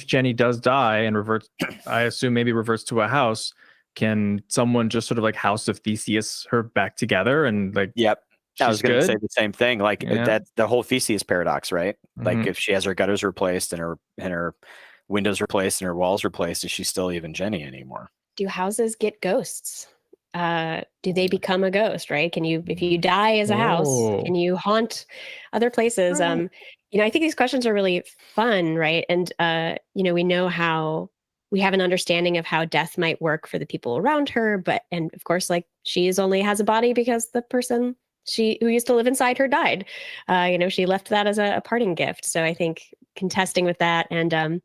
Jenny does die and reverts, I assume maybe reverts to a house, can someone just sort of like House of Theseus her back together and like? Yep. I was going to say the same thing. Like that, the whole Theseus paradox, right? Like if she has her gutters replaced and her windows replaced and her walls replaced, is she still even Jenny anymore? do houses get ghosts? Do they become a ghost, right? Can you, if you die as a house, Whoa. can you haunt other places? I think these questions are really fun, right? And, we know how we have an understanding of how death might work for the people around her, and of course, like she's only has a body because the person who used to live inside her died. She left that as a parting gift. So I think contesting with that and,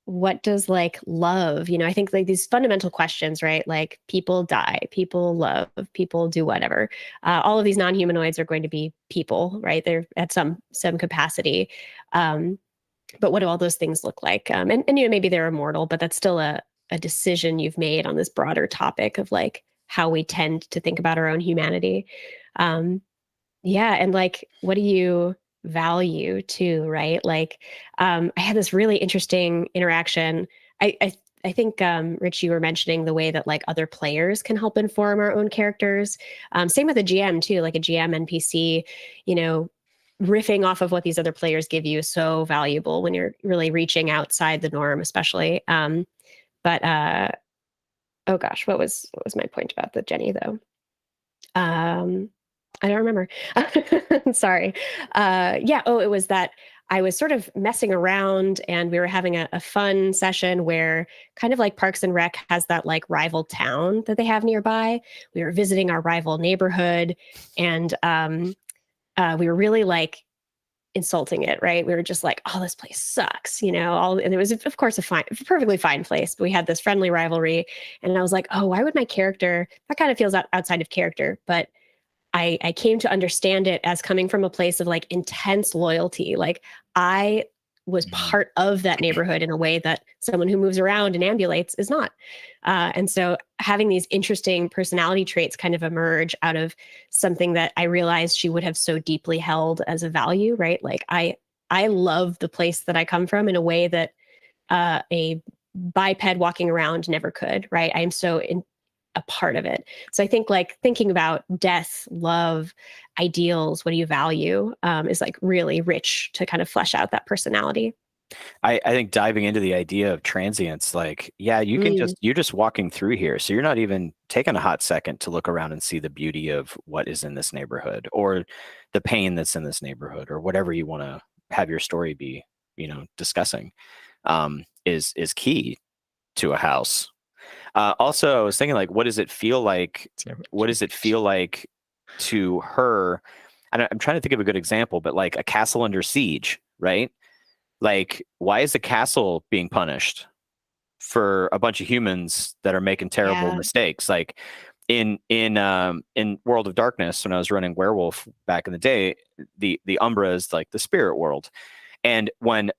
what does like love, I think like these fundamental questions, right? Like people die, people love, people do whatever. All of these non-humanoids are going to be people, right? They're at some capacity. But what do all those things look like? And maybe they're immortal, but that's still a decision you've made on this broader topic of like how we tend to think about our own humanity. Yeah. And like, what do you value too, right? Like, I had this really interesting interaction. I think, Rich, you were mentioning the way that like other players can help inform our own characters. Same with a GM too, like a GM NPC, riffing off of what these other players give you is so valuable when you're really reaching outside the norm, especially. But oh gosh, what was my point about the Jenny though? I don't remember. Sorry. Yeah. Oh, it was that I was sort of messing around and we were having a fun session where kind of like Parks and Rec has that like rival town that they have nearby. We were visiting our rival neighborhood and we were really like insulting it, right? We were just like, oh, this place sucks, and it was of course a perfectly fine place, but we had this friendly rivalry. And I was like, oh, why would my character, that kind of feels outside of character, but I came to understand it as coming from a place of like intense loyalty. Like I was part of that neighborhood in a way that someone who moves around and ambulates is not. And so having these interesting personality traits kind of emerge out of something that I realized she would have so deeply held as a value, right? Like I love the place that I come from in a way that a biped walking around never could, right? I am so a part of it. So I think like thinking about death, love, ideals, what do you value, is like really rich to kind of flesh out that personality. I think diving into the idea of transience, like, yeah, you're just walking through here. So you're not even taking a hot second to look around and see the beauty of what is in this neighborhood or the pain that's in this neighborhood or whatever you want to have your story be, discussing, is key to a house. Also, I was thinking, like, what does it feel like? What does it feel like to her? I'm trying to think of a good example, but like a castle under siege, right? Like, why is the castle being punished for a bunch of humans that are making terrible mistakes? Like in World of Darkness, when I was running Werewolf back in the day, the Umbra is like the spirit world, and when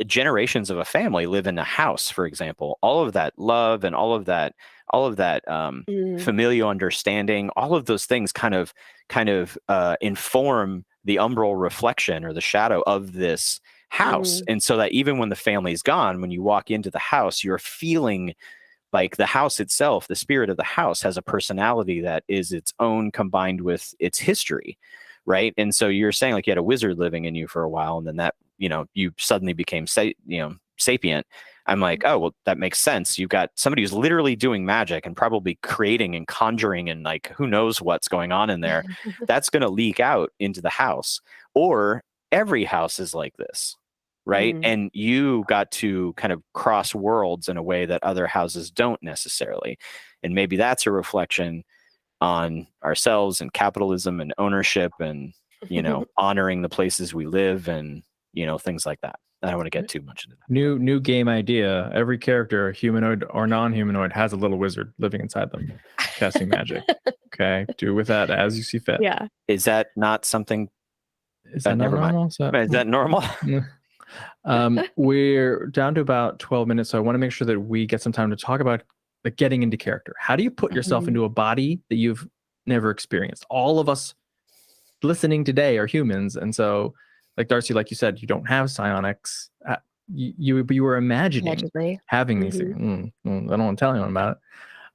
generations of a family live in a house, for example, all of that love and all of that familial understanding, all of those things kind of inform the umbral reflection or the shadow of this house. And so that even when the family's gone, when you walk into the house, you're feeling like the house itself, the spirit of the house has a personality that is its own combined with its history. Right. And so you're saying like you had a wizard living in you for a while, and then that, you suddenly became, sapient. I'm like, oh, well, that makes sense. You've got somebody who's literally doing magic and probably creating and conjuring and like, who knows what's going on in there. That's going to leak out into the house. Or every house is like this. Right. And you got to kind of cross worlds in a way that other houses don't necessarily. And maybe that's a reflection on ourselves and capitalism and ownership and, honoring the places we live and, things like that. I don't want to get too much into that. New game idea. Every character, humanoid or non-humanoid, has a little wizard living inside them, casting magic. Okay, do with that as you see fit. Yeah. Is that not something? Is that never not mind. normal? Is that normal? We're down to about 12 minutes, so I want to make sure that we get some time to talk about like getting into character. How do you put yourself into a body that you've never experienced? All of us listening today are humans, and so like Darcy, like you said, you don't have psionics. You were imagining Allegedly. having these things. I don't want to tell anyone about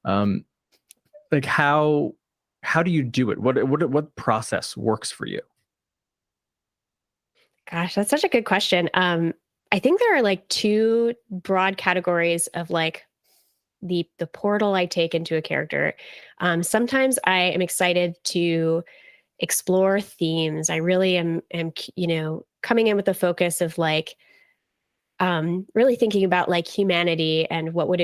it. Like how do you do it? What process works for you? Gosh, that's such a good question. I think there are like two broad categories of like the portal I take into a character. Sometimes I am excited to explore themes. I really am, coming in with the focus of like, really thinking about like humanity and what would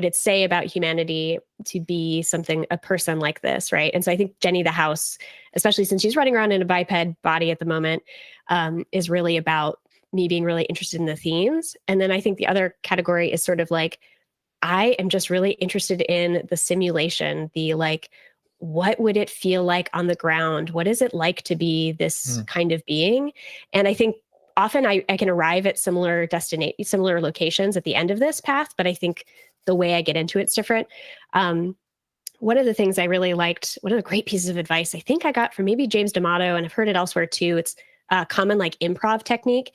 it say about humanity to be a person like this, right? And so I think Jenny the house, especially since she's running around in a biped body at the moment, is really about me being really interested in the themes. And then I think the other category is sort of like, I am just really interested in the simulation, the like, what would it feel like on the ground? What is it like to be this kind of being? And I think often I can arrive at similar locations at the end of this path, but I think the way I get into it's different. One of the things I really liked, one of the great pieces of advice I think I got from maybe James D'Amato, and I've heard it elsewhere too, it's a common like improv technique,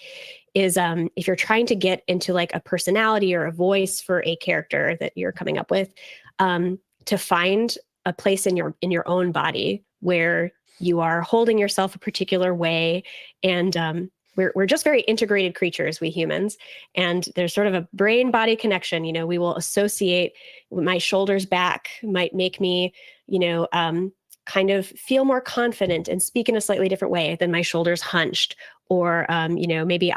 is if you're trying to get into like a personality or a voice for a character that you're coming up with, to find a place in your own body where you are holding yourself a particular way. And we're just very integrated creatures, we humans. And there's sort of a brain body connection. We will associate my shoulders back might make me, kind of feel more confident and speak in a slightly different way than my shoulders hunched. Or, maybe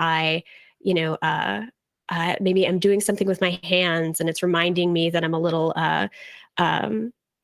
maybe I'm doing something with my hands and it's reminding me that I'm a little,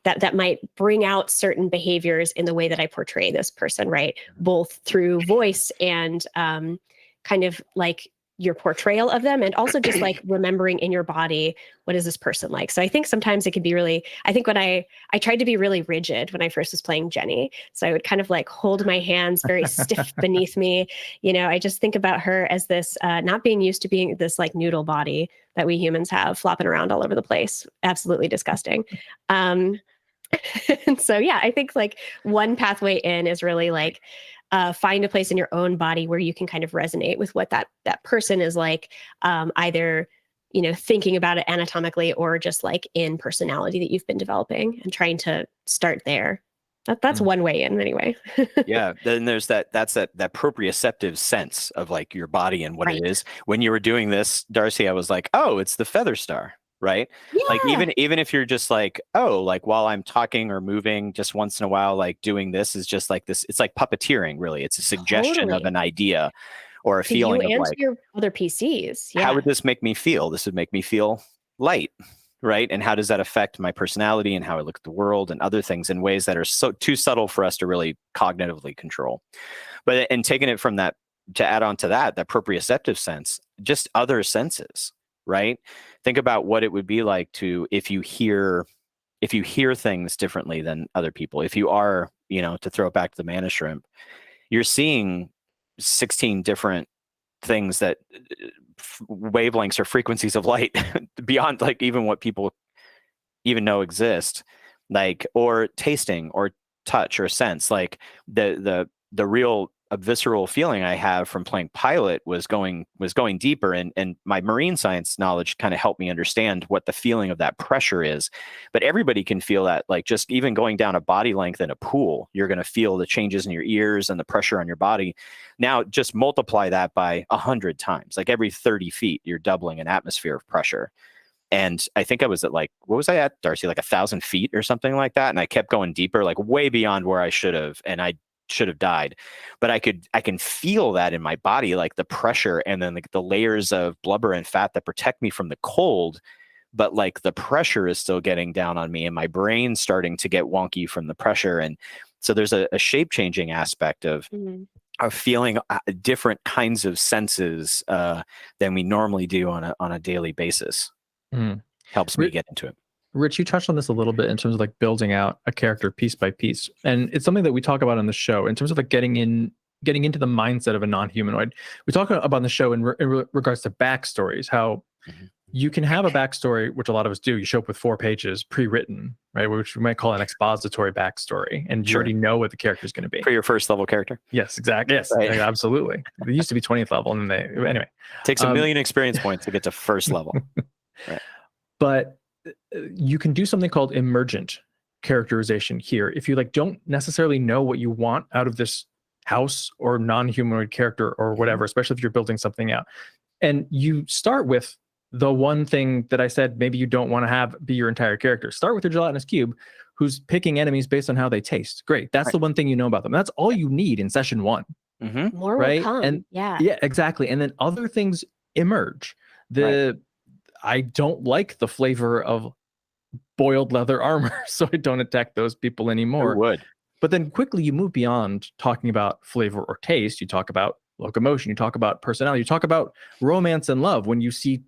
that might bring out certain behaviors in the way that I portray this person, right? Both through voice and kind of like your portrayal of them, and also just like remembering in your body, what is this person like? So I think sometimes it can be really, I think when I tried to be really rigid when I first was playing Jenny. So I would kind of like hold my hands very stiff beneath me. I just think about her as this, not being used to being this like noodle body that we humans have flopping around all over the place. Absolutely disgusting. And so, yeah, I think like one pathway in is really like, find a place in your own body where you can kind of resonate with what that person is like, either, thinking about it anatomically or just like in personality that you've been developing, and trying to start there. That's one way in anyway. Yeah. Then there's that's that proprioceptive sense of like your body and what Right. it is. When you were doing this, Darcy, I was like, oh, it's the Featherstar. Right. Yeah. Like even if you're just like, oh, like while I'm talking or moving just once in a while, like doing this is just like this. It's like puppeteering, really. It's a suggestion of an idea or a To feeling you of and like, to your other PCs. Yeah. how would this make me feel? This would make me feel light. Right. And how does that affect my personality and how I look at the world and other things in ways that are so too subtle for us to really cognitively control? But and taking it from that to add on to that proprioceptive sense, just other senses. Right. Think about what it would be like if you hear things differently than other people. If you are, to throw it back to the mana shrimp, you're seeing 16 different things that wavelengths or frequencies of light beyond like even what people even know exist, like, or tasting or touch or sense. Like the real a visceral feeling I have from playing pilot was going deeper, and my marine science knowledge kind of helped me understand what the feeling of that pressure is. But everybody can feel that, like just even going down a body length in a pool, you're going to feel the changes in your ears and the pressure on your body. Now just multiply that by 100 times, like every 30 feet, you're doubling an atmosphere of pressure. And I think I was at like, what was I at, Darcy? Like 1,000 feet or something like that. And I kept going deeper, like way beyond where I should have. And I should have died, but I can feel that in my body, like the pressure and then the layers of blubber and fat that protect me from the cold. But like the pressure is still getting down on me and my brain's starting to get wonky from the pressure. And so there's a shape changing aspect of feeling different kinds of senses than we normally do on a daily basis. Helps me get into it. Rich, you touched on this a little bit in terms of like building out a character piece by piece. And it's something that we talk about on the show in terms of like getting into the mindset of a non-humanoid. We talk about on the show in regards to backstories, how you can have a backstory, which a lot of us do. You show up with 4 pages pre-written, right? Which we might call an expository backstory. And you already know what the character is going to be. For your first level character? Yes, exactly. Yes, right. Absolutely. It used to be 20th level. And anyway. Takes a million experience points to get to first level. Right. But you can do something called emergent characterization here. If you like don't necessarily know what you want out of this house or non-humanoid character or whatever, especially if you're building something out, and you start with the one thing that I said maybe you don't want to have be your entire character. Start with your gelatinous cube, who's picking enemies based on how they taste. Great. That's Right. the one thing you know about them. That's all you need in session 1. Mm-hmm. More will Right. come. And yeah. yeah, exactly. And then other things emerge. I don't like the flavor of boiled leather armor, so I don't attack those people anymore. Who would? But then quickly you move beyond talking about flavor or taste. You talk about locomotion. You talk about personality. You talk about romance and love. When you see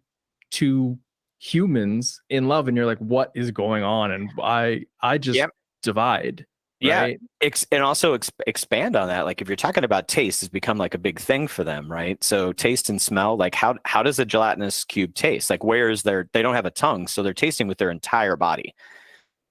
2 humans in love and you're like, what is going on? And I just divide. Right? Yeah, and also expand on that. Like if you're talking about taste, has become like a big thing for them, right? So taste and smell. Like how does a gelatinous cube taste? Like where is they don't have a tongue, so they're tasting with their entire body.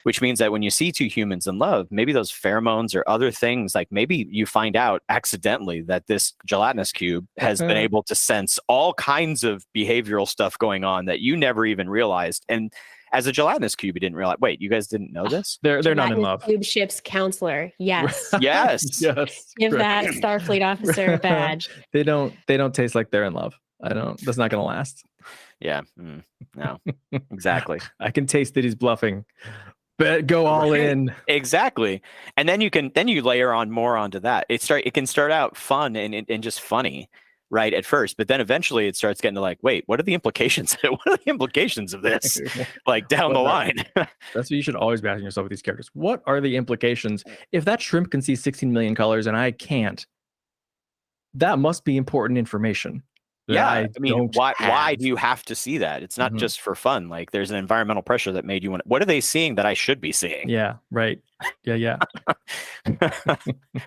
Which means that when you see 2 humans in love, maybe those pheromones or other things, like maybe you find out accidentally that this gelatinous cube has been able to sense all kinds of behavioral stuff going on that you never even realized. And as a gelatinous cube, you didn't realize. Wait, you guys didn't know this? They're not in love. Cube ship's counselor. Yes. Yes. Yes. Give that Starfleet officer a badge. They don't taste like they're in love. That's not going to last. Yeah. No. Exactly. I can taste that he's bluffing. But go all in. Exactly. And then you layer on more onto that. It can start out fun and just funny, right, at first, but then eventually it starts getting to like, wait, what are the implications? What are the implications of this? Like down the line. That's what you should always be asking yourself with these characters. What are the implications? If that shrimp can see 16 million colors and I can't, that must be important information. Yeah, I mean, why do you have to see that? It's not just for fun. Like there's an environmental pressure that made you want. What are they seeing that I should be seeing? Yeah, right. Yeah.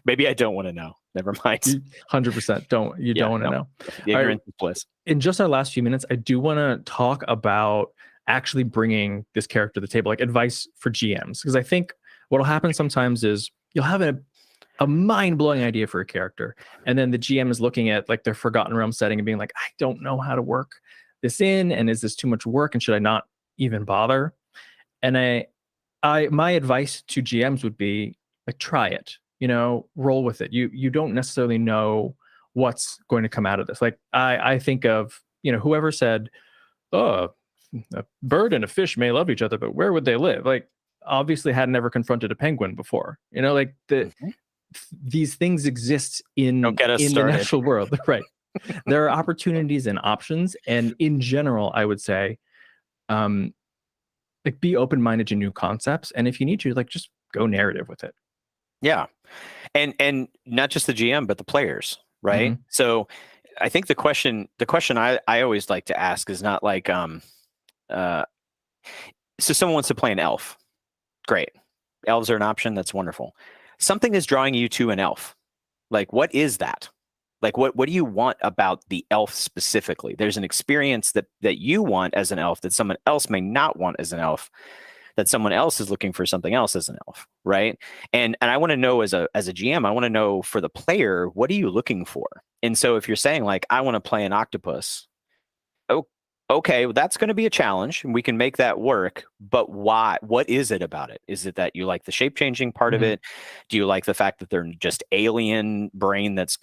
Maybe I don't want to know. Never mind. 100% don't want to know. The ignorance is bliss. In just our last few minutes, I do want to talk about actually bringing this character to the table, like advice for GMs, because I think what will happen sometimes is you'll have a mind-blowing idea for a character, and then the GM is looking at like their Forgotten Realm setting and being like, I don't know how to work this in, and is this too much work, and should I not even bother? And my advice to GMs would be like, try it, roll with it. You don't necessarily know what's going to come out of this. Like I think of whoever said, oh, a bird and a fish may love each other, but where would they live? Like obviously had never confronted a penguin before, like these things exist in the natural world. Right. There are opportunities and options. And in general, I would say, like be open-minded to new concepts. And if you need to, like, just go narrative with it. Yeah. And not just the GM, but the players. Right. Mm-hmm. So I think the question I always like to ask is not like, so someone wants to play an elf. Great. Elves are an option. That's wonderful. Something is drawing you to an elf. Like, what is that? Like, what do you want about the elf specifically? There's an experience that you want as an elf that someone else may not want as an elf, that someone else is looking for something else as an elf, right? And I want to know as a GM, I want to know for the player, what are you looking for? And so if you're saying like, I want to play an octopus, okay, well, that's going to be a challenge, and we can make that work. But why? What is it about it? Is it that you like the shape-changing part of it? Do you like the fact that they're just alien brain that's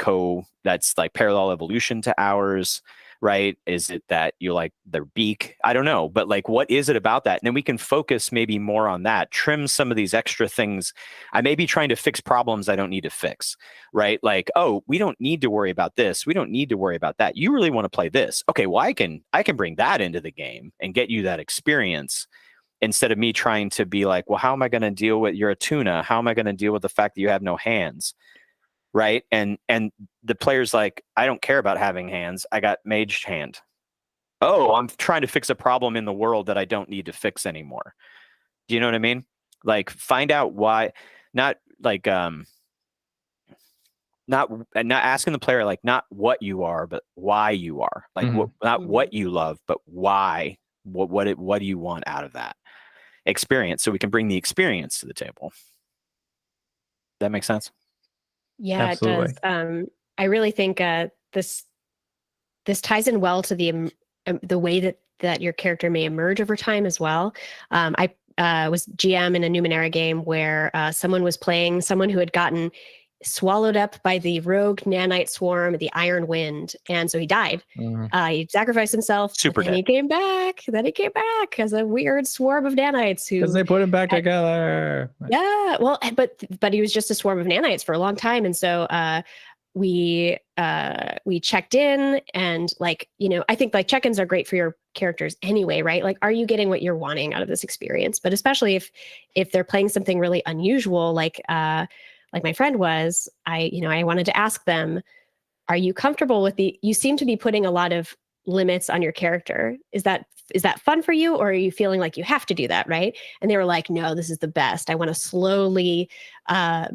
like parallel evolution to ours, right? Is it that you like their beak? I don't know, but like, what is it about that? And then we can focus maybe more on that, trim some of these extra things. I may be trying to fix problems I don't need to fix, right? Like, oh, we don't need to worry about this. We don't need to worry about that. You really want to play this. Okay, well, I can bring that into the game and get you that experience, instead of me trying to be like, well, how am I going to deal with, you're a tuna? How am I going to deal with the fact that you have no hands? Right. And the player's like, I don't care about having hands. I got mage hand. Oh, I'm trying to fix a problem in the world that I don't need to fix anymore. Do you know what I mean? Like, find out why, not like, not asking the player, like, not what you are, but why you are. Like, not what you love, but why. What do you want out of that experience? So we can bring the experience to the table. That makes sense? Yeah, absolutely. It does. I really think this ties in well to the way that your character may emerge over time as well. I was GM in a Numenera game where someone was playing someone who had gotten swallowed up by the rogue nanite swarm, the Iron Wind, and so he died. He sacrificed himself, Super and he came back. Then he came back as a weird swarm of nanites Because who they put him back together. yeah, well, but he was just a swarm of nanites for a long time, and so we checked in, and like, you know, I think like check-ins are great for your characters anyway, right? Like, are you getting what you're wanting out of this experience? But especially if they're playing something really unusual, like my friend was, I wanted to ask them, are you comfortable with you seem to be putting a lot of limits on your character. Is that fun for you, or are you feeling like you have to do that, right? And they were like, no, this is the best. I want to slowly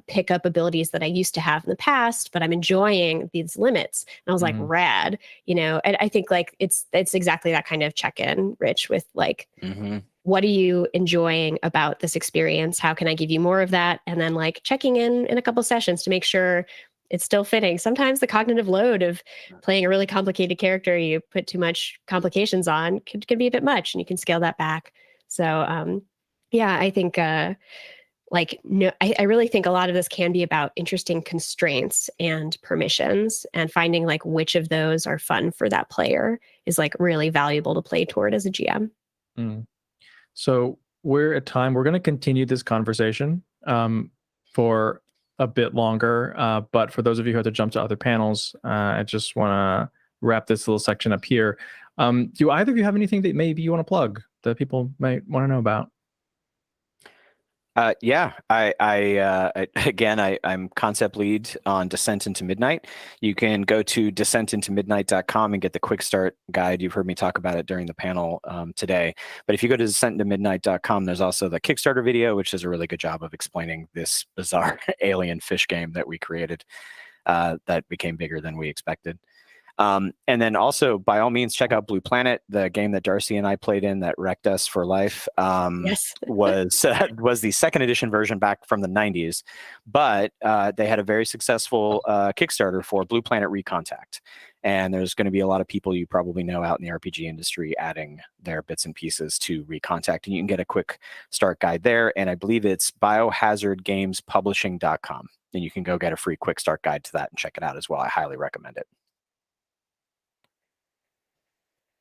pick up abilities that I used to have in the past, but I'm enjoying these limits. And I was like, rad, you know. And I think like it's exactly that kind of check-in, Rich, with like, what are you enjoying about this experience? How can I give you more of that? And then like checking in a couple sessions to make sure it's still fitting. Sometimes the cognitive load of playing a really complicated character, you put too much complications on, can be a bit much, and you can scale that back. So yeah, I think no, I really think a lot of this can be about interesting constraints and permissions, and finding like which of those are fun for that player is like really valuable to play toward as a GM. So we're at time. We're going to continue this conversation for a bit longer, but for those of you who have to jump to other panels, I just want to wrap this little section up here. Do either of you have anything that maybe you want to plug that people might want to know about? Yeah, I'm concept lead on Descent into Midnight. You can go to descentintomidnight.com and get the quick start guide. You've heard me talk about it during the panel today. But if you go to descentintomidnight.com, there's also the Kickstarter video, which does a really good job of explaining this bizarre alien fish game that we created that became bigger than we expected. And then also, by all means, check out Blue Planet, the game that Darcy and I played in that wrecked us for life. Yes. was the second edition version back from the 90s, but they had a very successful Kickstarter for Blue Planet Recontact. And there's going to be a lot of people you probably know out in the RPG industry adding their bits and pieces to Recontact. And you can get a quick start guide there. And I believe it's biohazardgamespublishing.com. And you can go get a free quick start guide to that and check it out as well. I highly recommend it.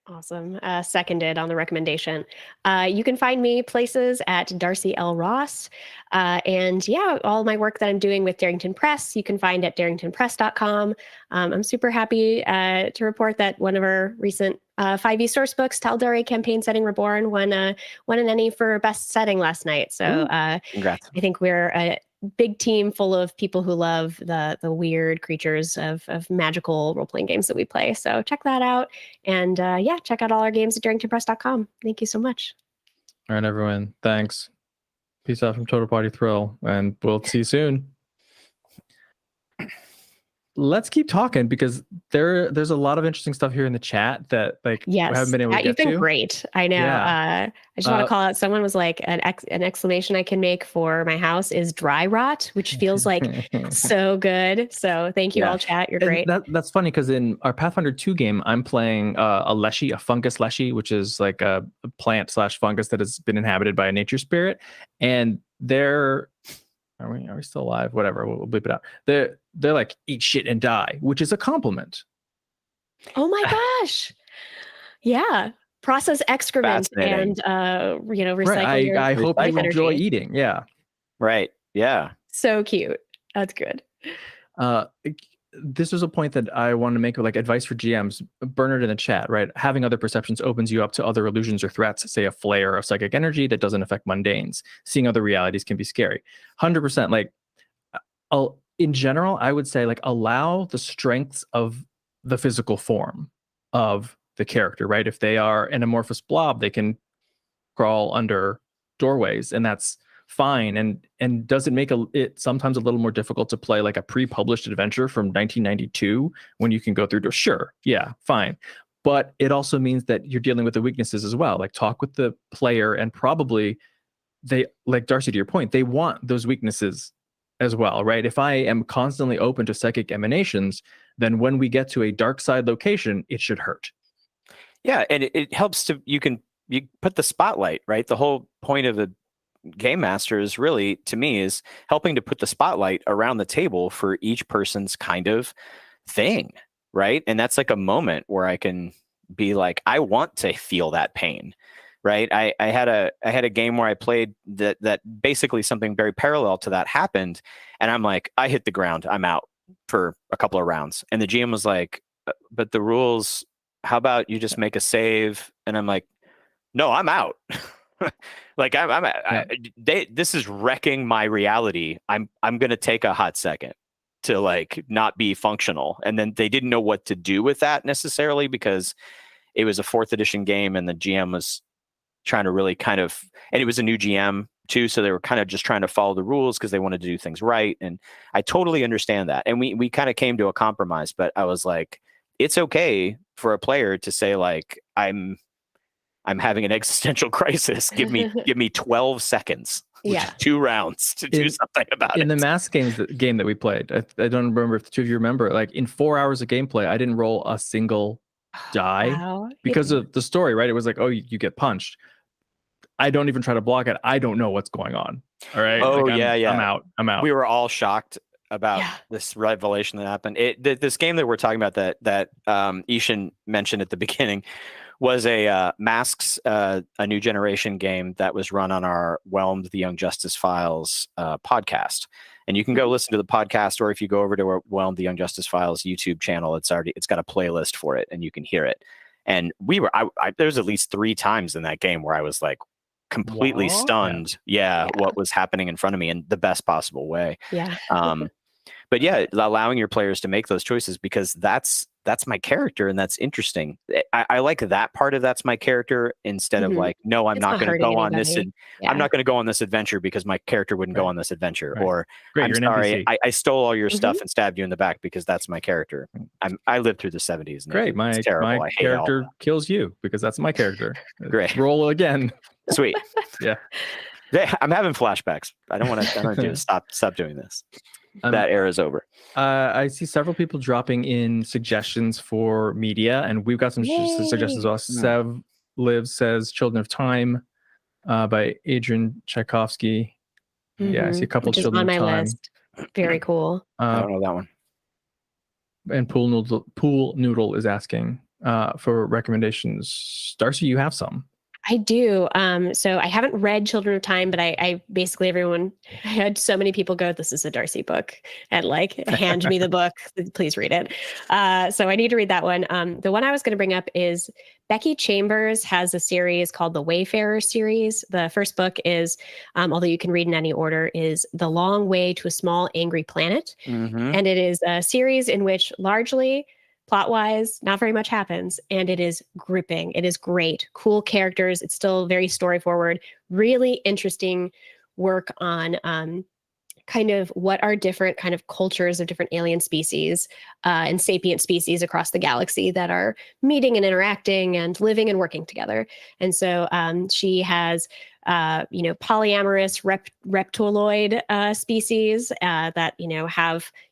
Awesome. Seconded on the recommendation. You can find me places at Darcy L. Ross. And yeah, all my work that I'm doing with Darrington Press, you can find at darringtonpress.com. I'm super happy to report that one of our recent 5e source books, Tal'Dorei Campaign Setting Reborn, won an Emmy for best setting last night. So congrats. I think we're a big team full of people who love the weird creatures of magical role-playing games that we play. So check that out. And yeah, check out all our games at darringtonpress.com. Thank you so much. All right, everyone. Thanks. Peace out from Total Party Thrill, and we'll see you soon. Let's keep talking, because there's a lot of interesting stuff here in the chat that we haven't been able to get you've been to. great. I know. Yeah. I just want to call out, someone was like, an exclamation I can make for my house is dry rot, which feels like so good. So thank you all, chat. You're great. That's funny, because in our Pathfinder 2 game, I'm playing a leshy, a fungus leshy, which is like a plant/fungus that has been inhabited by a nature spirit. And they're... Are we still alive? Whatever, we'll bleep it out. They're like, eat shit and die, which is a compliment. Oh my gosh. Yeah. Process excrement and recycle. Right. I hope you enjoy eating. Yeah. Right. Yeah. So cute. That's good. This was a point that I wanted to make, like advice for GMs. Burn it in the chat, right? Having other perceptions opens you up to other illusions or threats, say a flare of psychic energy that doesn't affect mundanes. Seeing other realities can be scary. 100%. Like, in general, I would say, like, allow the strengths of the physical form of the character, right? If they are an amorphous blob, they can crawl under doorways, and that's fine. And does it make it sometimes a little more difficult to play like a pre-published adventure from 1992 when you can go through doors? Sure, yeah, fine. But it also means that you're dealing with the weaknesses as well. Like, talk with the player, and probably they, like Darcy, to your point, they want those weaknesses as well, right? If I am constantly open to psychic emanations, then when we get to a dark side location, it should hurt. Yeah, and it helps to you put the spotlight, right? The whole point of game master is really, to me, is helping to put the spotlight around the table for each person's kind of thing, right? And that's like a moment where I can be like, I want to feel that pain, right? I had a game where I played that basically something very parallel to that happened, and I'm like, I hit the ground, I'm out for a couple of rounds, and the GM was like, but the rules, how about you just make a save? And I'm like, no, I'm out. Like this is wrecking my reality. I'm gonna take a hot second to like not be functional. And then they didn't know what to do with that necessarily, because it was a 4th edition game and the GM was trying to really kind of, and it was a new GM too, so they were kind of just trying to follow the rules because they wanted to do things right. And I totally understand that. And we kind of came to a compromise, but I was like, it's okay for a player to say like, I'm having an existential crisis. Give me 12 seconds, which is 2 rounds to do something about it. In the mask game that we played, I don't remember if the two of you remember, like in 4 hours of gameplay, I didn't roll a single die because of the story, right? It was like, oh, you get punched. I don't even try to block it. I don't know what's going on. All right. Oh, like, yeah. I'm out. We were all shocked about this revelation that happened. This game that we're talking about that Ishan mentioned at the beginning was a Masks, a New Generation game that was run on our Whelmed the Young Justice Files podcast. And you can go listen to the podcast, or if you go over to our Whelmed the Young Justice Files YouTube channel, it's got a playlist for it, and you can hear it. And there's at least 3 times in that game where I was like completely stunned. What was happening in front of me in the best possible way. Yeah. But yeah, allowing your players to make those choices, because that's my character, and that's interesting. I like that part of that's my character, instead of like, no, I'm not going to go on this. I'm not going to go on this adventure because my character wouldn't go on this adventure. Or I'm sorry, I stole all your stuff and stabbed you in the back because that's my character. I lived through the 70s. Great, my character kills you because that's my character. Great, roll again. Sweet. Yeah, I'm having flashbacks. I don't want to stop doing this. That era is over. I see several people dropping in suggestions for media, and we've got some suggestions as well. Sev Live says Children of Time by Adrian Tchaikovsky. Yeah, I see a couple Children of Time. On my list. Very cool. I don't know that one. And Pool Noodle is asking for recommendations. Darcy, you have some. I do. So I haven't read Children of Time, but I basically I had so many people go, this is a Darcy book, and like, hand me the book, please read it. So I need to read that one. The one I was going to bring up is Becky Chambers has a series called the Wayfarer series. The first book is, although you can read in any order, is The Long Way to a Small Angry Planet. Mm-hmm. And it is a series in which largely, plot-wise, not very much happens, and it is gripping. It is great. Cool characters. It's still very story-forward. Really interesting work on kind of what are different kind of cultures of different alien species and sapient species across the galaxy that are meeting and interacting and living and working together. And so she has polyamorous reptiloid species that,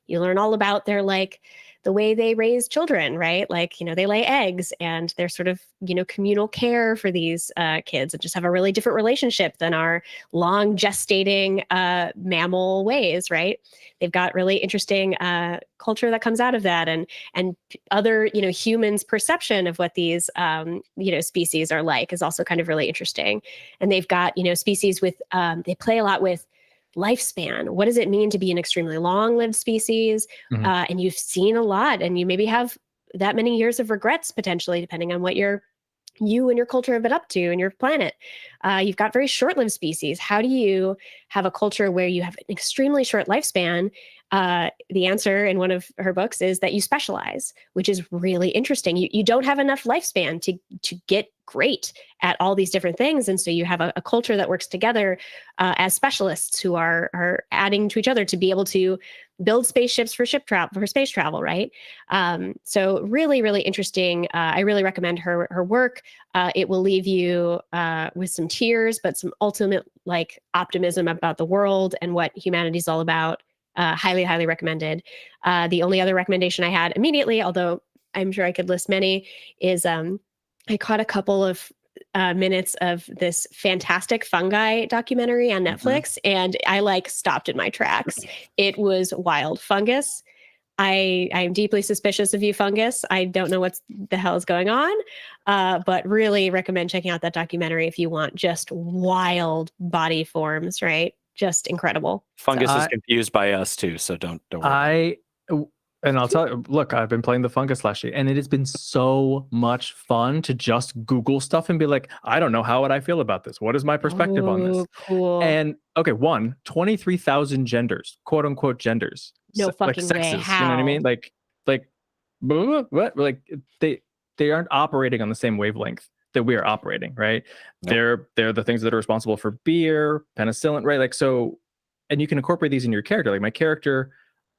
you learn all about their like the way they raise children, right? Like, they lay eggs and they're sort of, communal care for these kids, and just have a really different relationship than our long gestating mammal ways, right? They've got really interesting culture that comes out of that, and other, humans' perception of what these, species are like is also kind of really interesting. And they've got, species with, they play a lot with lifespan. What does it mean to be an extremely long-lived species? Mm-hmm. And you've seen a lot, and you maybe have that many years of regrets potentially, depending on what you and your culture have been up to and your planet. You've got very short-lived species. How do you have a culture where you have an extremely short lifespan? The answer in one of her books is that you specialize, which is really interesting. You don't have enough lifespan to get great at all these different things. And so you have a culture that works together as specialists who are adding to each other to be able to build spaceships for space travel, right? So really, really interesting. I really recommend her work. It will leave you with some tears, but some ultimate like optimism about the world and what humanity's all about. Highly, highly recommended. The only other recommendation I had immediately, although I'm sure I could list many, is I caught a couple of minutes of this fantastic fungi documentary on Netflix, and I like stopped in my tracks. It was wild. Fungus. I'm deeply suspicious of you, fungus. I don't know what the hell is going on, but really recommend checking out that documentary if you want just wild body forms, right? Just incredible. Fungus So is confused by us too, so don't worry. And I'll tell you, look, I've been playing the Fungus last year, and it has been so much fun to just Google stuff and be like, I don't know, how would I feel about this? What is my perspective on this? Cool. And okay, 23,000 genders, quote unquote genders. No fucking like way. sexes, How? you know what I mean? Like what? Like they aren't operating on the same wavelength that we are operating, right? Nope. They're the things that are responsible for beer, penicillin, right? Like so, and you can incorporate these in your character. Like my character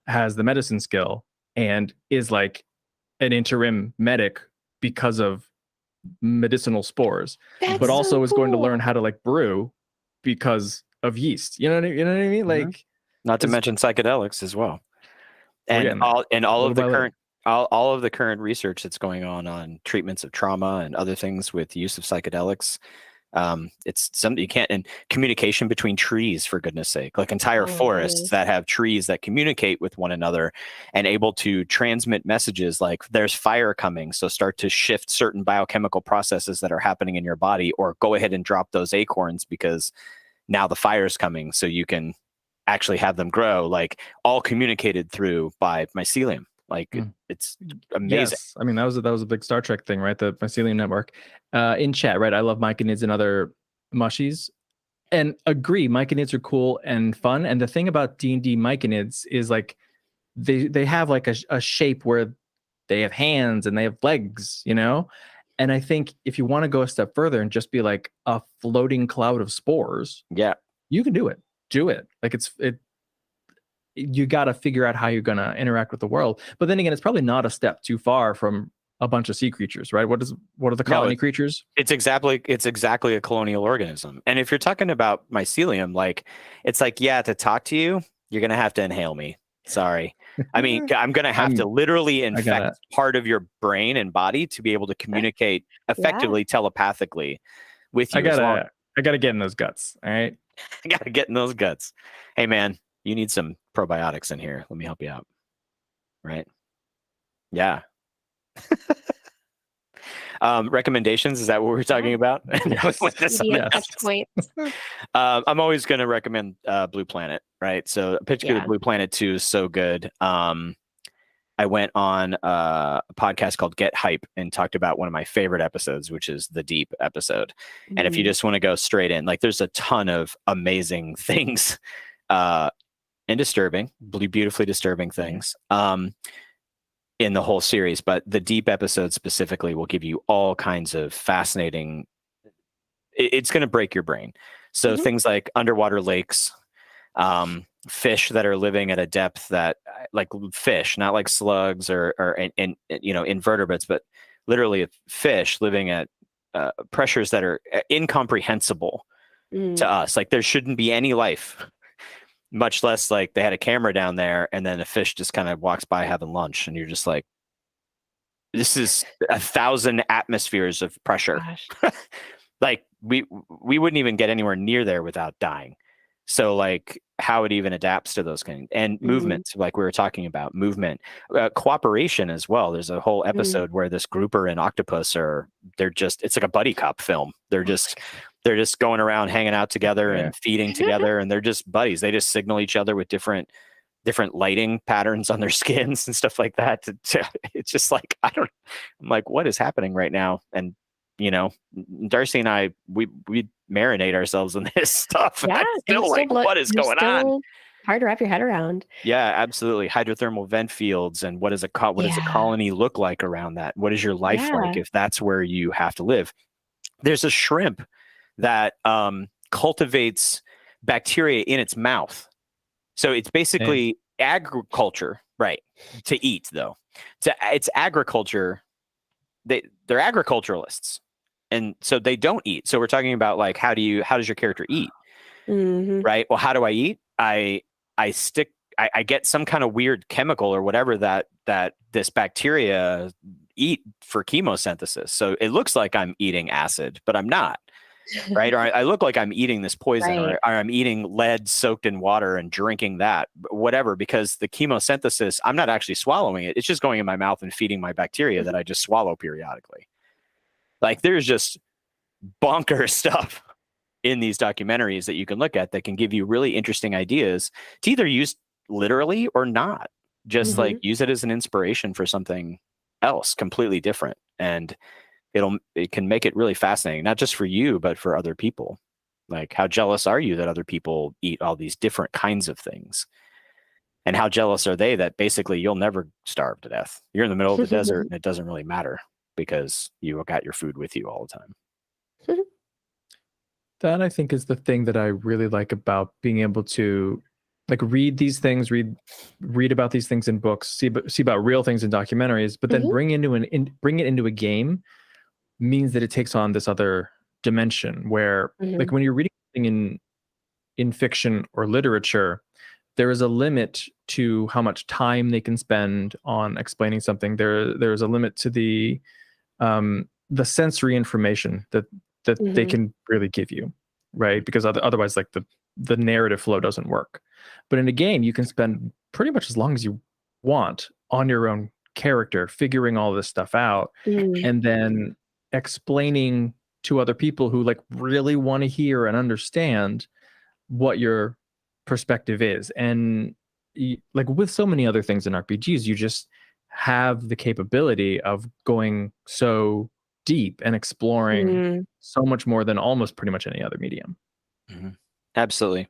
has the medicine skill and is like an interim medic because of medicinal spores, That's but also so is going to cool. learn how to like brew because of yeast. You know what I mean? Like, Not to it's- mention psychedelics as well. We're And getting there. all Little of the by little. current all of the current research that's going on treatments of trauma and other things with use of psychedelics. It's something you can't, and communication between trees, for goodness sake, like entire forests that have trees that communicate with one another and able to transmit messages like there's fire coming. So start to shift certain biochemical processes that are happening in your body, or go ahead and drop those acorns because now the fire's coming. So you can actually have them grow, like all communicated through by mycelium. Like it's amazing. Yes, I mean that was a big Star Trek thing, right? The mycelium network. In chat, right? I love myconids and other mushies, and agree. Myconids are cool and fun. And the thing about D&D myconids is like they have like a shape where they have hands and they have legs, you know. And I think if you want to go a step further and just be like a floating cloud of spores, Yeah, you can do it. Do it. Like you got to figure out how you're going to interact with the world. But then again, it's probably not a step too far from a bunch of sea creatures, right? What are the colony creatures? It's exactly a colonial organism. And if you're talking about mycelium, like it's like, yeah, to talk to you, you're going to have to inhale me. Sorry. I mean, I'm going to have to literally infect part of your brain and body to be able to communicate effectively telepathically with you. I gotta get in those guts. All right. I got to get in those guts. Hey man, you need some probiotics in here. Let me help you out. Right. Yeah. Recommendations, is that what we're talking about? I'm always going to recommend Blue Planet, right? So particularly Blue Planet 2 is so good. I went on a podcast called Get Hype and talked about one of my favorite episodes, which is the Deep episode. And if you just want to go straight in, like there's a ton of amazing things and disturbing, beautifully disturbing things in the whole series. But the Deep episode specifically will give you all kinds of fascinating, it's going to break your brain. So things like underwater lakes, fish that are living at a depth that, like fish, not like slugs or invertebrates, but literally a fish living at pressures that are incomprehensible to us. Like there shouldn't be any life, much less like they had a camera down there and then a fish just kind of walks by having lunch and you're just like, this is 1,000 atmospheres of pressure. Like we wouldn't even get anywhere near there without dying. So like how it even adapts to those kinds, and movement, like we were talking about movement, cooperation as well. There's a whole episode where this grouper and octopus it's like a buddy cop film. They're just going around hanging out together and feeding together, and they're just buddies. They just signal each other with different lighting patterns on their skins and stuff like that. It's just like, I'm like, what is happening right now? And Darcy and I, we marinate ourselves in this stuff. Yeah, what is going on? Hard to wrap your head around. Yeah, absolutely. Hydrothermal vent fields, and what does a colony look like around that? What is your life like if that's where you have to live? There's a shrimp that cultivates bacteria in its mouth, so it's basically agriculture, right? To eat, though, it's agriculture. They're agriculturalists. And so they don't eat. So we're talking about like, how does your character eat? Right. Well, how do I eat? I get some kind of weird chemical or whatever that this bacteria eat for chemosynthesis. So it looks like I'm eating acid, but I'm not. Right. Or I look like I'm eating this poison, Right. or I'm eating lead soaked in water and drinking that, whatever, because the chemosynthesis, I'm not actually swallowing it. It's just going in my mouth and feeding my bacteria that I just swallow periodically. Like there's just bonkers stuff in these documentaries that you can look at that can give you really interesting ideas to either use literally or not. Just like use it as an inspiration for something else completely different. And it can make it really fascinating, not just for you, but for other people. Like, how jealous are you that other people eat all these different kinds of things? And how jealous are they that basically you'll never starve to death? You're in the middle of the desert and it doesn't really matter because you got your food with you all the time. That I think is the thing that I really like about being able to like read these things, read about these things in books, see about real things in documentaries, but then bring it into a game means that it takes on this other dimension where like when you're reading something in fiction or literature, there is a limit to how much time they can spend on explaining something. There's a limit to the sensory information that they can really give you, right? Because otherwise like the narrative flow doesn't work. But in a game, you can spend pretty much as long as you want on your own character, figuring all this stuff out, and then explaining to other people who like really want to hear and understand what your perspective is. And like with so many other things in RPGs, you just have the capability of going so deep and exploring so much more than almost pretty much any other medium. Absolutely.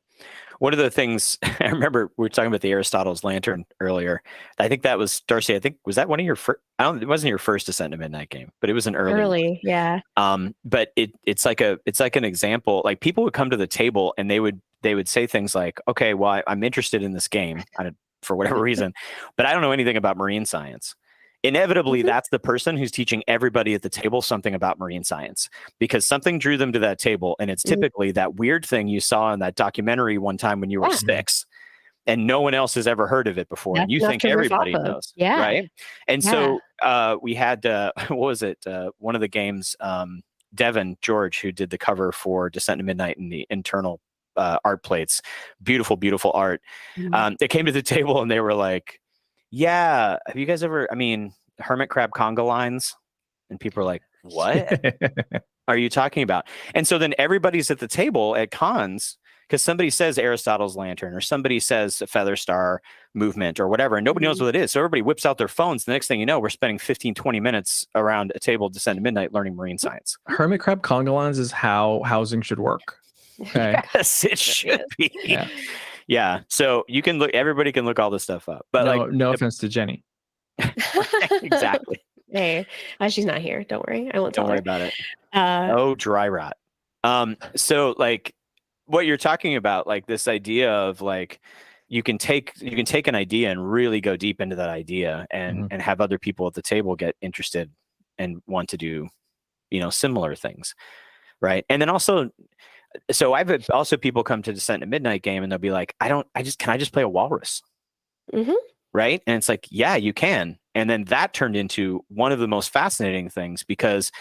One of the things I remember, we were talking about the Aristotle's lantern earlier. I think that was Darcy. I think, was that one of your first? It wasn't your first Descent to Midnight game, but it was an early. Yeah. But it's like an example. Like people would come to the table and they would say things like, "Okay, well, I'm interested in this game for whatever reason, but I don't know anything about marine science." Inevitably, that's the person who's teaching everybody at the table something about marine science, because something drew them to that table. And it's typically that weird thing you saw in that documentary one time when you were 6 and no one else has ever heard of it before. That's and you think everybody knows. Yeah. Right. And so we had, what was it? One of the games, Devin George, who did the cover for Descent to Midnight and the internal art plates, beautiful, beautiful art. They came to the table and they were like, "Yeah, have you guys ever, hermit crab conga lines?" And people are like, "What are you talking about?" And so then everybody's at the table at cons because somebody says Aristotle's lantern or somebody says a Featherstar movement or whatever, and nobody knows what it is. So everybody whips out their phones. The next thing you know, we're spending 15, 20 minutes around a table to Descent to Midnight learning marine science. Hermit crab conga lines is how housing should work. Okay. Yes, it should be. Yeah. So you can look, everybody can look all this stuff up. But no offense to Jenny. Exactly. Hey, she's not here. Don't worry. I won't tell Don't worry her. about it. Dry rot. So like what you're talking about, like this idea of like you can take an idea and really go deep into that idea and have other people at the table get interested and want to do, similar things. Right. And then also, so I've had also people come to Descent to Midnight game and they'll be like, can I just play a walrus? Right. And it's like, yeah, you can. And then that turned into one of the most fascinating things because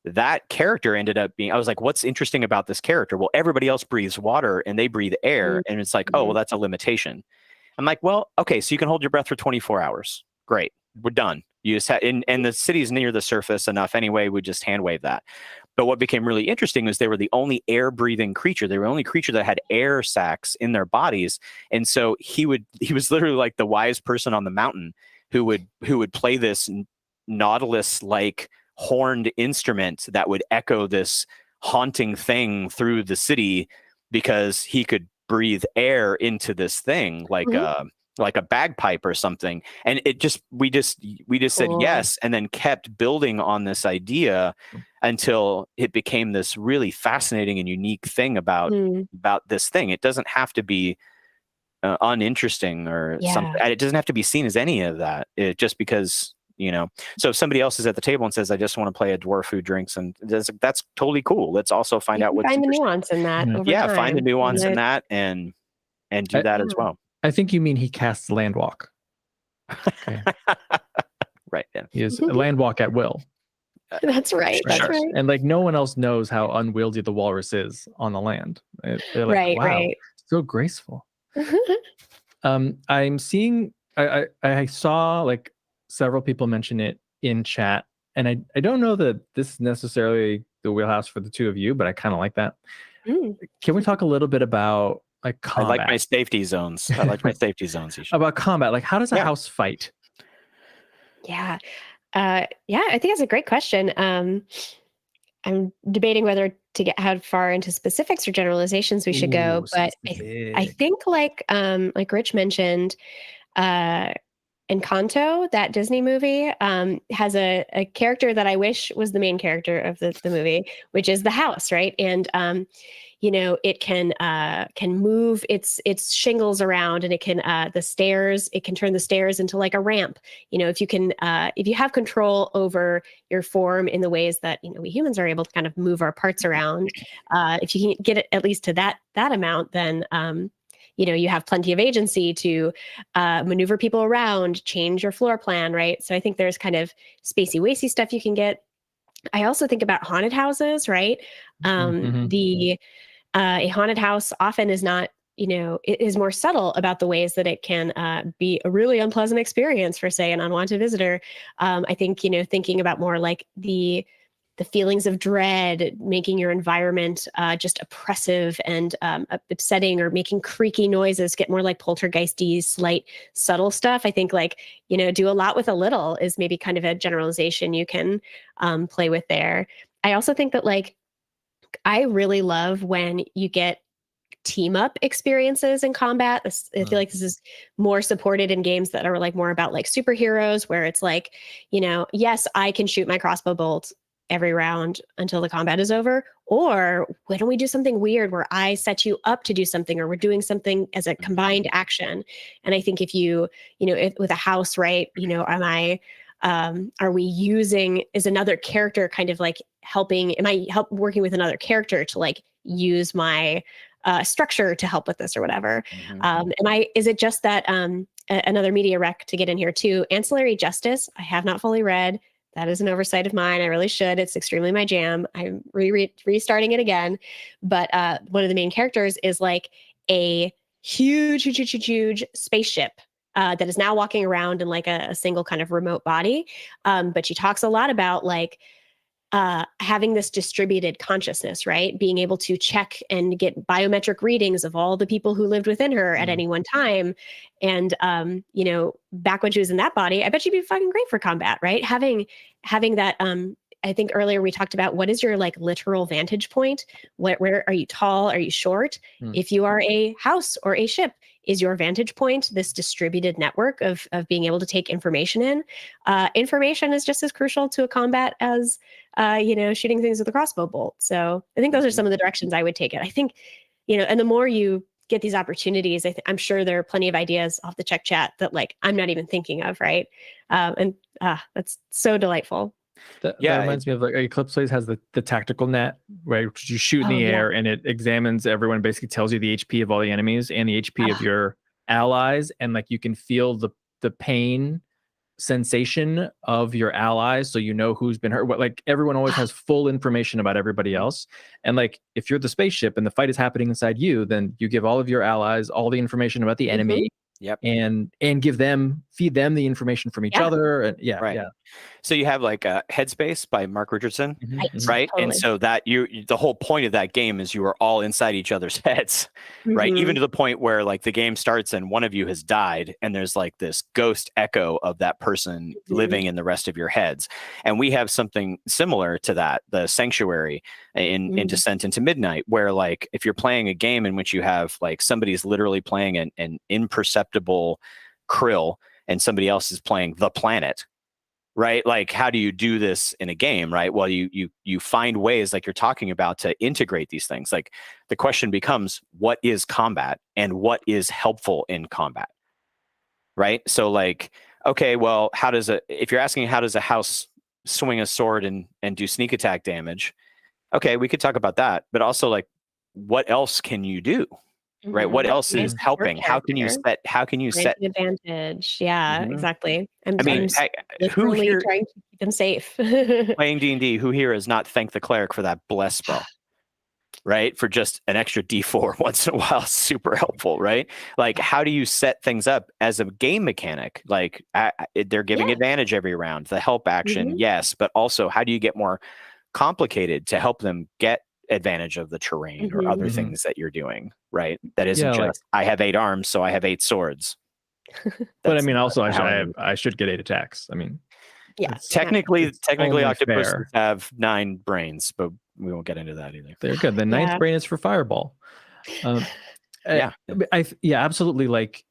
that character ended up being, I was like, what's interesting about this character? Well, everybody else breathes water and they breathe air. And it's like, oh, well, that's a limitation. I'm like, well, okay, so you can hold your breath for 24 hours. Great. We're done. You just and the city's near the surface enough anyway, we just hand wave that. But what became really interesting was they were the only air breathing creature. They were the only creature that had air sacs in their bodies. And so he was literally like the wise person on the mountain who would play this Nautilus like horned instrument that would echo this haunting thing through the city because he could breathe air into this thing like a bagpipe or something. And we just said yes, and then kept building on this idea until it became this really fascinating and unique thing about this thing. It doesn't have to be uninteresting or something. It doesn't have to be seen as any of that. It just because, so if somebody else is at the table and says, I just want to play a dwarf who drinks, and that's totally cool. Let's also find out what's find the nuance in that. Over time. Find the nuance in that and do that as well. I think you mean he casts Landwalk. Okay. Right. Yeah. He is a land walk at will. That's right. That's Sure. right. And like no one else knows how unwieldy the walrus is on the land. They're like, Right, wow, right. so graceful. I'm seeing I saw like several people mention it in chat, and I don't know that this is necessarily the wheelhouse for the two of you, but I kind of like that. Mm. Can we talk a little bit about like I like my combat? safety zones. I like my safety zones. About combat, like how does a Yeah. house fight? Yeah. Yeah, I think that's a great question. I'm debating whether to get how far into specifics or generalizations we should go, Ooh, but I specific. think like Rich mentioned, Encanto, that Disney movie, has a character that I wish was the main character of the movie, which is the house, right? And it can move its shingles around, and it can it can turn the stairs into like a ramp. If you have control over your form in the ways that we humans are able to kind of move our parts around, if you can get it at least to that amount, then you have plenty of agency to maneuver people around, change your floor plan, right? So I think there's kind of spacey wacy stuff you can get. I also think about haunted houses, right? Mhm. A haunted house often is not, it is more subtle about the ways that it can be a really unpleasant experience for, say, an unwanted visitor. I think, thinking about more like the feelings of dread, making your environment just oppressive and upsetting, or making creaky noises, get more like poltergeisty, slight, subtle stuff. I think do a lot with a little is maybe kind of a generalization you can play with there. I also think that I really love when you get team up experiences in combat. I feel like this is more supported in games that are more about superheroes, where it's yes, I can shoot my crossbow bolt every round until the combat is over. Or why don't we do something weird where I set you up to do something, or we're doing something as a combined action? And I think if with a house, right, are we using, is another character kind of helping, am I working with another character to use my structure to help with this or whatever? Is it just that another media rec to get in here too? Ancillary Justice, I have not fully read. That is an oversight of mine. I really should. It's extremely my jam. I'm restarting it again. But one of the main characters is a huge spaceship that is now walking around in a single kind of remote body. But she talks a lot about having this distributed consciousness, right? Being able to check and get biometric readings of all the people who lived within her at any one time. And, back when she was in that body, I bet she'd be fucking great for combat, right? Having that, I think earlier we talked about what is your literal vantage point? Where are you tall? Are you short? If you are a house or a ship, is your vantage point this distributed network of being able to take information in? Information is just as crucial to a combat as shooting things with a crossbow bolt. So I think those are some of the directions I would take it. I think, and the more you get these opportunities, I'm sure there are plenty of ideas off the check chat that I'm not even thinking of, right? That's so delightful. That reminds me of Eclipse Blaze has the tactical net, right? Which you shoot in the air and it examines everyone, basically tells you the HP of all the enemies and the HP of your allies, and you can feel the pain sensation of your allies, so you know who's been hurt. Everyone always has full information about everybody else, and if you're the spaceship and the fight is happening inside you, then you give all of your allies all the information about the enemy. Yep. And feed them the information from each other. And right. So you have Headspace by Mark Richardson, right? Totally. And so that the whole point of that game is you are all inside each other's heads, right? Even to the point where the game starts and one of you has died, and there's this ghost echo of that person living in the rest of your heads. And we have something similar to that, the Sanctuary in Descent into Midnight, where if you're playing a game in which you have somebody's literally playing an imperceptible krill and somebody else is playing the planet, right? How do you do this in a game, right? Well, you find ways, you're talking about, to integrate these things. The question becomes, what is combat and what is helpful in combat, right? So okay, well, if you're asking how does a house swing a sword and do sneak attack damage, okay, we could talk about that. But also what else can you do, right? What else Nice is support helping? How can you character. set Granting advantage. Yeah, Mhm. exactly. I mean, who Literally here trying to keep them safe. playing D&D, who here has not thanked the cleric for that bless spell? Right? For just an extra D4 once in a while, super helpful, right? Like, how do you set things up as a game mechanic? Like, they're giving Yeah. advantage every round, the help action, yes, but also how do you get more complicated to help them get advantage of the terrain or other things that you're doing, right? That isn't Yeah, just, like, I have 8 arms, so I have 8 swords. but I That's mean, not also how it works. I should get 8 attacks. I mean, Yeah. it's Technically, only octopuses fair. have 9 brains, but we won't get into that either. They're good. The ninth Yeah. brain is for fireball. Yeah. Yeah, absolutely. Like,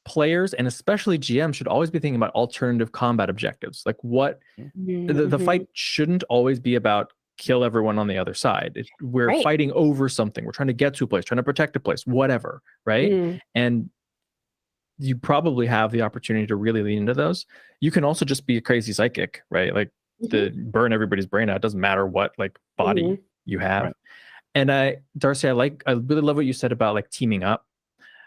players and especially GM should always be thinking about alternative combat objectives. Like, what the fight shouldn't always be about kill everyone on the other side. We're Right. fighting over something. We're trying to get to a place, trying to protect a place, whatever, right? And you probably have the opportunity to really lean into those. You can also just be a crazy psychic, right? Like, to burn everybody's brain out. It doesn't matter what like body you have. Right. And Darcy, I really love what you said about like teaming up.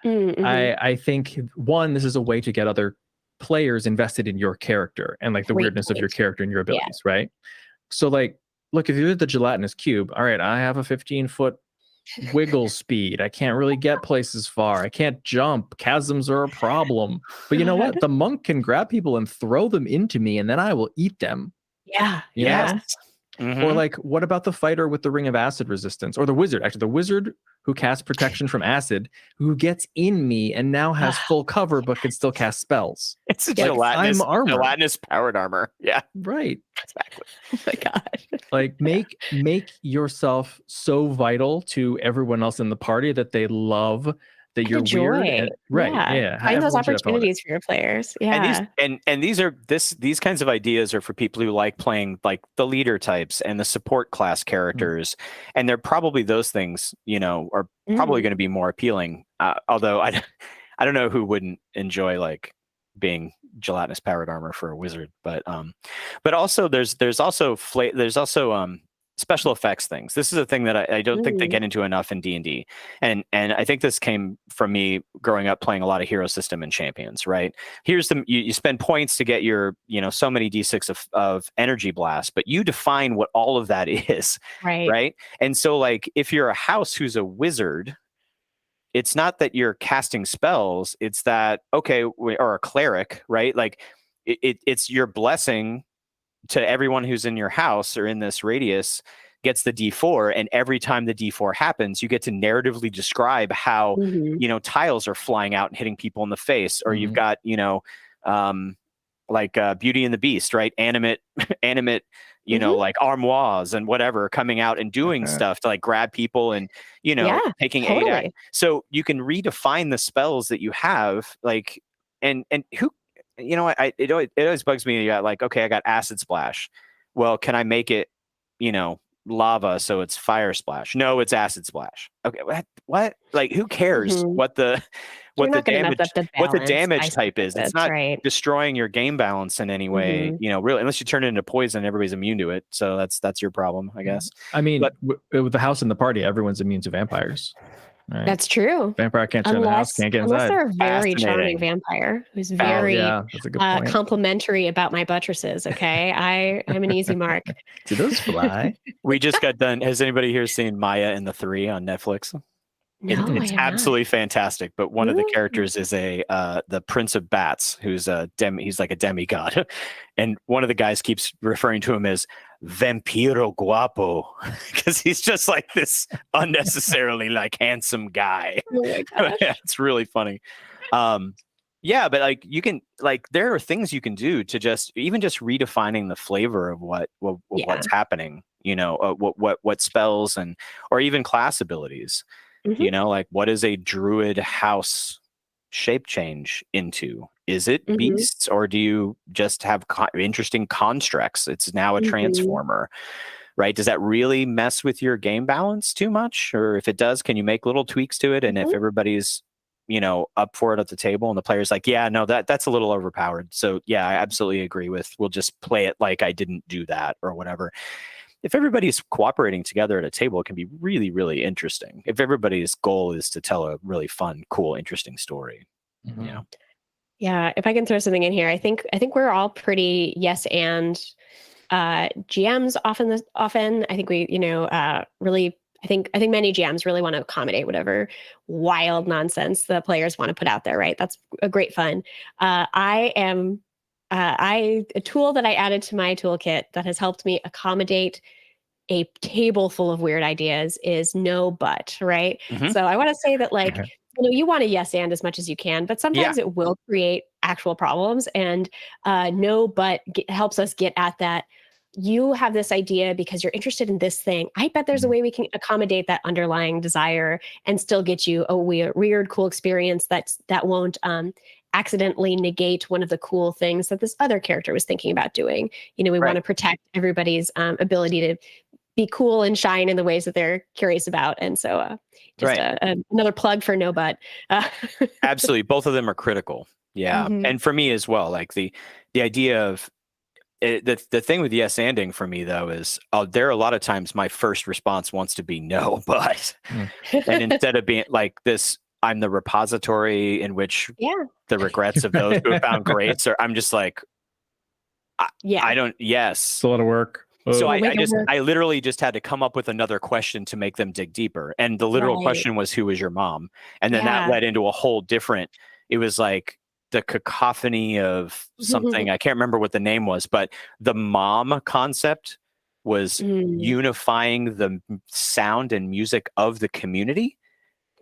I think, one, this is a way to get other players invested in your character and like the Great weirdness of your point. character and your abilities, right? So like, look, if you're the gelatinous cube, all right, I have a 15-foot wiggle speed. I can't really get places far. I can't jump. Chasms are a problem. But you know what? The monk can grab people and throw them into me, and then I will eat them. Yeah. You know? Yes. Or like, what about the fighter with the ring of acid resistance, or the wizard? Actually, the wizard who casts protection from acid, who gets in me and now has full cover but can still cast spells. It's a Like, I'm armor. gelatinous powered armor. Yeah, Right. exactly. Oh my god. Like, make yourself so vital to everyone else in the party that they love that you're weird. And, right. Yeah. Find those everyone should have fun with it. opportunities for your players. Yeah. And these kinds of ideas are for people who like playing like the leader types and the support class characters, and they're probably those things, are probably going to be more appealing. Although I don't know who wouldn't enjoy like being gelatinous powered armor for a wizard, but also there's also special effects things. This is a thing that I don't think they get into enough in D&D. And I think this came from me growing up playing a lot of hero system and champions, right? Here's you spend points to get your, so many D6 of energy blast, but you define what all of that is, right? And so like, if you're a house who's a wizard, it's not that you're casting spells, it's that, okay, or a cleric, right? Like it's your blessing to everyone who's in your house or in this radius gets the D4, and every time the D4 happens, you get to narratively describe how tiles are flying out and hitting people in the face, or you've got like Beauty and the Beast, right? Animate, like armoires and whatever coming out and doing stuff to like grab people and taking aid. So you can redefine the spells that you have, like and who. It always bugs me. Like, okay, I got acid splash. Well, can I make it, lava so it's fire splash? No, it's acid splash. Okay, what? Like, who cares what the damage type is? It's not destroying your game balance in any way. Really, unless you turn it into poison, everybody's immune to it. So that's your problem, I guess. I mean, with the house in the party, everyone's immune to vampires. Right. That's true. Vampire can't turn the house, can't get inside. Unless they're a very charming vampire who's very that's a good point. complimentary about my buttresses. Okay, I'm an easy mark. Do those fly? We just got done. Has anybody here seen Maya and the Three on Netflix? No, it's absolutely fantastic. But one of the characters is the Prince of Bats, who's he's like a demigod, and one of the guys keeps referring to him as Vampiro Guapo because he's just like this unnecessarily like handsome guy. Oh my gosh. It's really funny. But like you can like there are things you can do to just redefining the flavor of what's happening. What spells and or even class abilities. Like what is a druid house shape change into? Is it beasts, or do you just have interesting constructs? It's now a transformer, right? Does that really mess with your game balance too much? Or if it does, can you make little tweaks to it? And if everybody's, up for it at the table and the player's like, yeah, no, that's a little overpowered. So yeah, I absolutely agree with, we'll just play it like I didn't do that or whatever. if everybody's cooperating together at a table, it can be really, really interesting. If everybody's goal is to tell a really fun, cool, interesting story. Mhm. Yeah, if I can throw something in here, I think we're all pretty yes and GMs often. I think we, really. I think many GMs really want to accommodate whatever wild nonsense the players want to put out there. Right, that's a great fun. A tool that I added to my toolkit that has helped me accommodate a table full of weird ideas is no but, right? Mhm. So I want to say that like, Okay. you want to yes and as much as you can, but Yeah. sometimes it will create actual problems. And no but helps us get at that. You have this idea because you're interested in this thing. I bet there's a Mhm. way we can accommodate that underlying desire and still get you a weird, cool experience that won't accidentally negate one of the cool things that this other character was thinking about doing. We Right. want to protect everybody's ability to be cool and shine in the ways that they're curious about. And so just Right. another plug for no but. Absolutely. Both of them are critical. Yeah. Mhm. And for me as well, like the idea of the thing with yes anding for me though is there are a lot of times my first response wants to be no, but and instead of being like this, I'm the repository in which Yeah. the regrets of those who have found grace, or I'm just like, Yeah. I don't, yes. It's a lot of work. So We'll make it work. I literally just had to come up with another question to make them dig deeper. And the literal Right. question was, who was your mom? And then that Yeah. led into a whole different, it was like the cacophony of something. I can't remember what the name was, but the mom concept was unifying the sound and music of the community.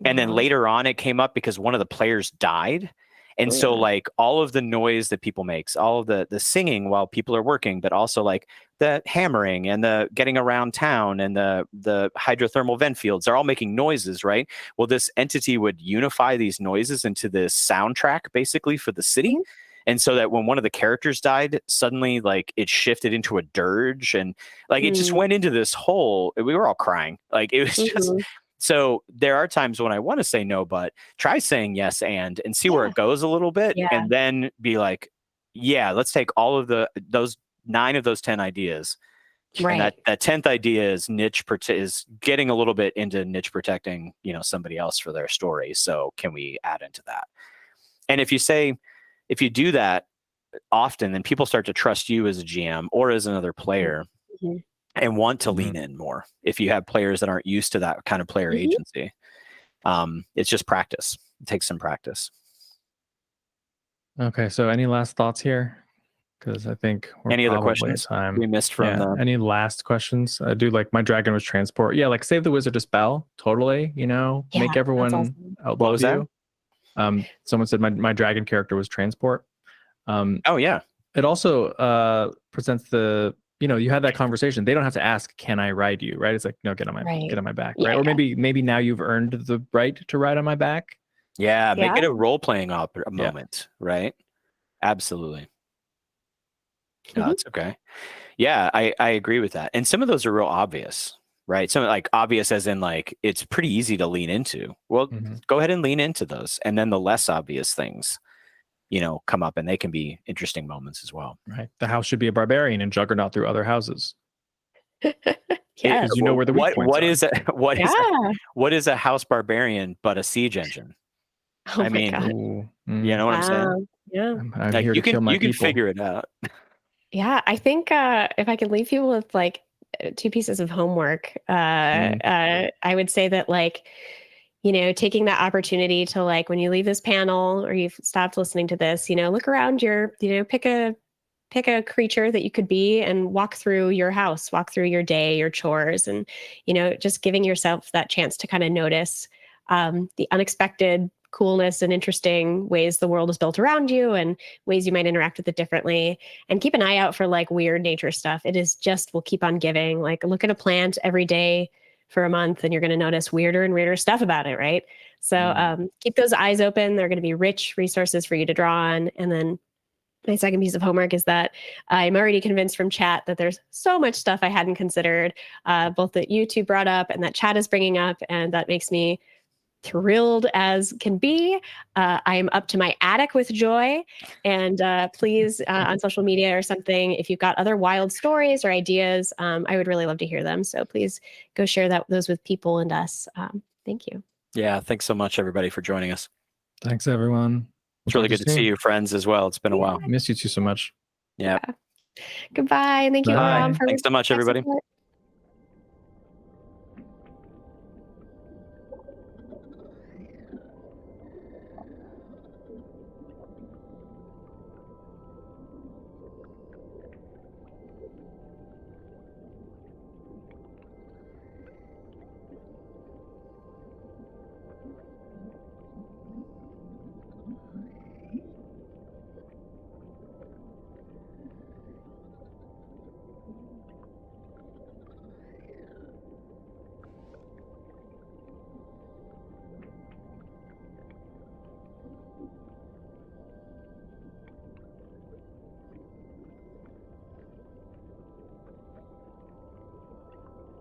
And then Wow. later on, it came up because one of the players died. And Oh, so yeah. like all of the noise that people makes, all of the singing while people are working, but also like the hammering and the getting around town and the hydrothermal vent fields, they're all making noises, right? Well, this entity would unify these noises into this soundtrack basically for the city. Mhm. And so that when one of the characters died, suddenly like it shifted into a dirge and like it just went into this whole, we were all crying. Like it was just, Mhm. so there are times when I want to say no, but try saying yes and see where Yeah. it goes a little bit, Yeah. and then be like, yeah, let's take all of those 9 of those 10 ideas, and Right. that 10th idea is is getting a little bit into niche protecting, somebody else for their story. So can we add into that? And if you do that often, then people start to trust you as a GM or as another player. Mhm. And want to lean in more if you have players that aren't used to that kind of player Mhm. agency. It's just practice. It takes some practice. Okay, so any last thoughts here? Because I think we're Any other probably at questions time. we missed from Yeah. Any last questions? I do like my dragon was transport. Yeah, like save the wizard to spell. Totally. Yeah, Make everyone that's awesome. outlove was that? you. Someone said my dragon character was transport. Oh yeah. It also presents the you had that conversation. They don't have to ask, "Can I ride you?" Right? It's like, no, get on my back, right? Yeah. Or maybe now you've earned the right to ride on my back. Yeah, make Yeah. it a role-playing moment, right? Absolutely. No, Mhm. it's okay. Yeah, I agree with that. And some of those are real obvious, right? Some like obvious as in like it's pretty easy to lean into. Well, go ahead and lean into those. And then the less obvious things, come up, and they can be interesting moments as well. Right. The house should be a barbarian and juggernaut through other houses. Yeah. Because you know where the weak points are. What is a house barbarian but a siege engine? Oh I my mean, God. you know what I'm saying? Yeah. I'm Like here to kill my you can people. figure it out. Yeah. I think if I could leave people with like 2 pieces of homework, I would say that like, taking that opportunity to like when you leave this panel or you've stopped listening to this, look around pick a creature that you could be and walk through your house, walk through your day, your chores, and just giving yourself that chance to kind of notice the unexpected coolness and interesting ways the world is built around you and ways you might interact with it differently, and keep an eye out for like weird nature stuff. It is just will keep on giving. Like look at a plant every day for a month and you're going to notice weirder and weirder stuff about it, right? So keep those eyes open. They're going to be rich resources for you to draw on. And then my second piece of homework is that I'm already convinced from chat that there's so much stuff I hadn't considered, both that you two brought up and that chat is bringing up. And that makes me thrilled as can be. I am up to my attic with joy. And please, on social media or something, if you've got other wild stories or ideas, I would really love to hear them. So please go share those with people and us. Thank you. Yeah, thanks so much, everybody, for joining us. Thanks, everyone. It's really good to see you, friends, as well. It's been a while. Miss you two so much. Yeah. Goodbye. And thank you, Bye. Mom, for Thanks so much, tech everybody. support.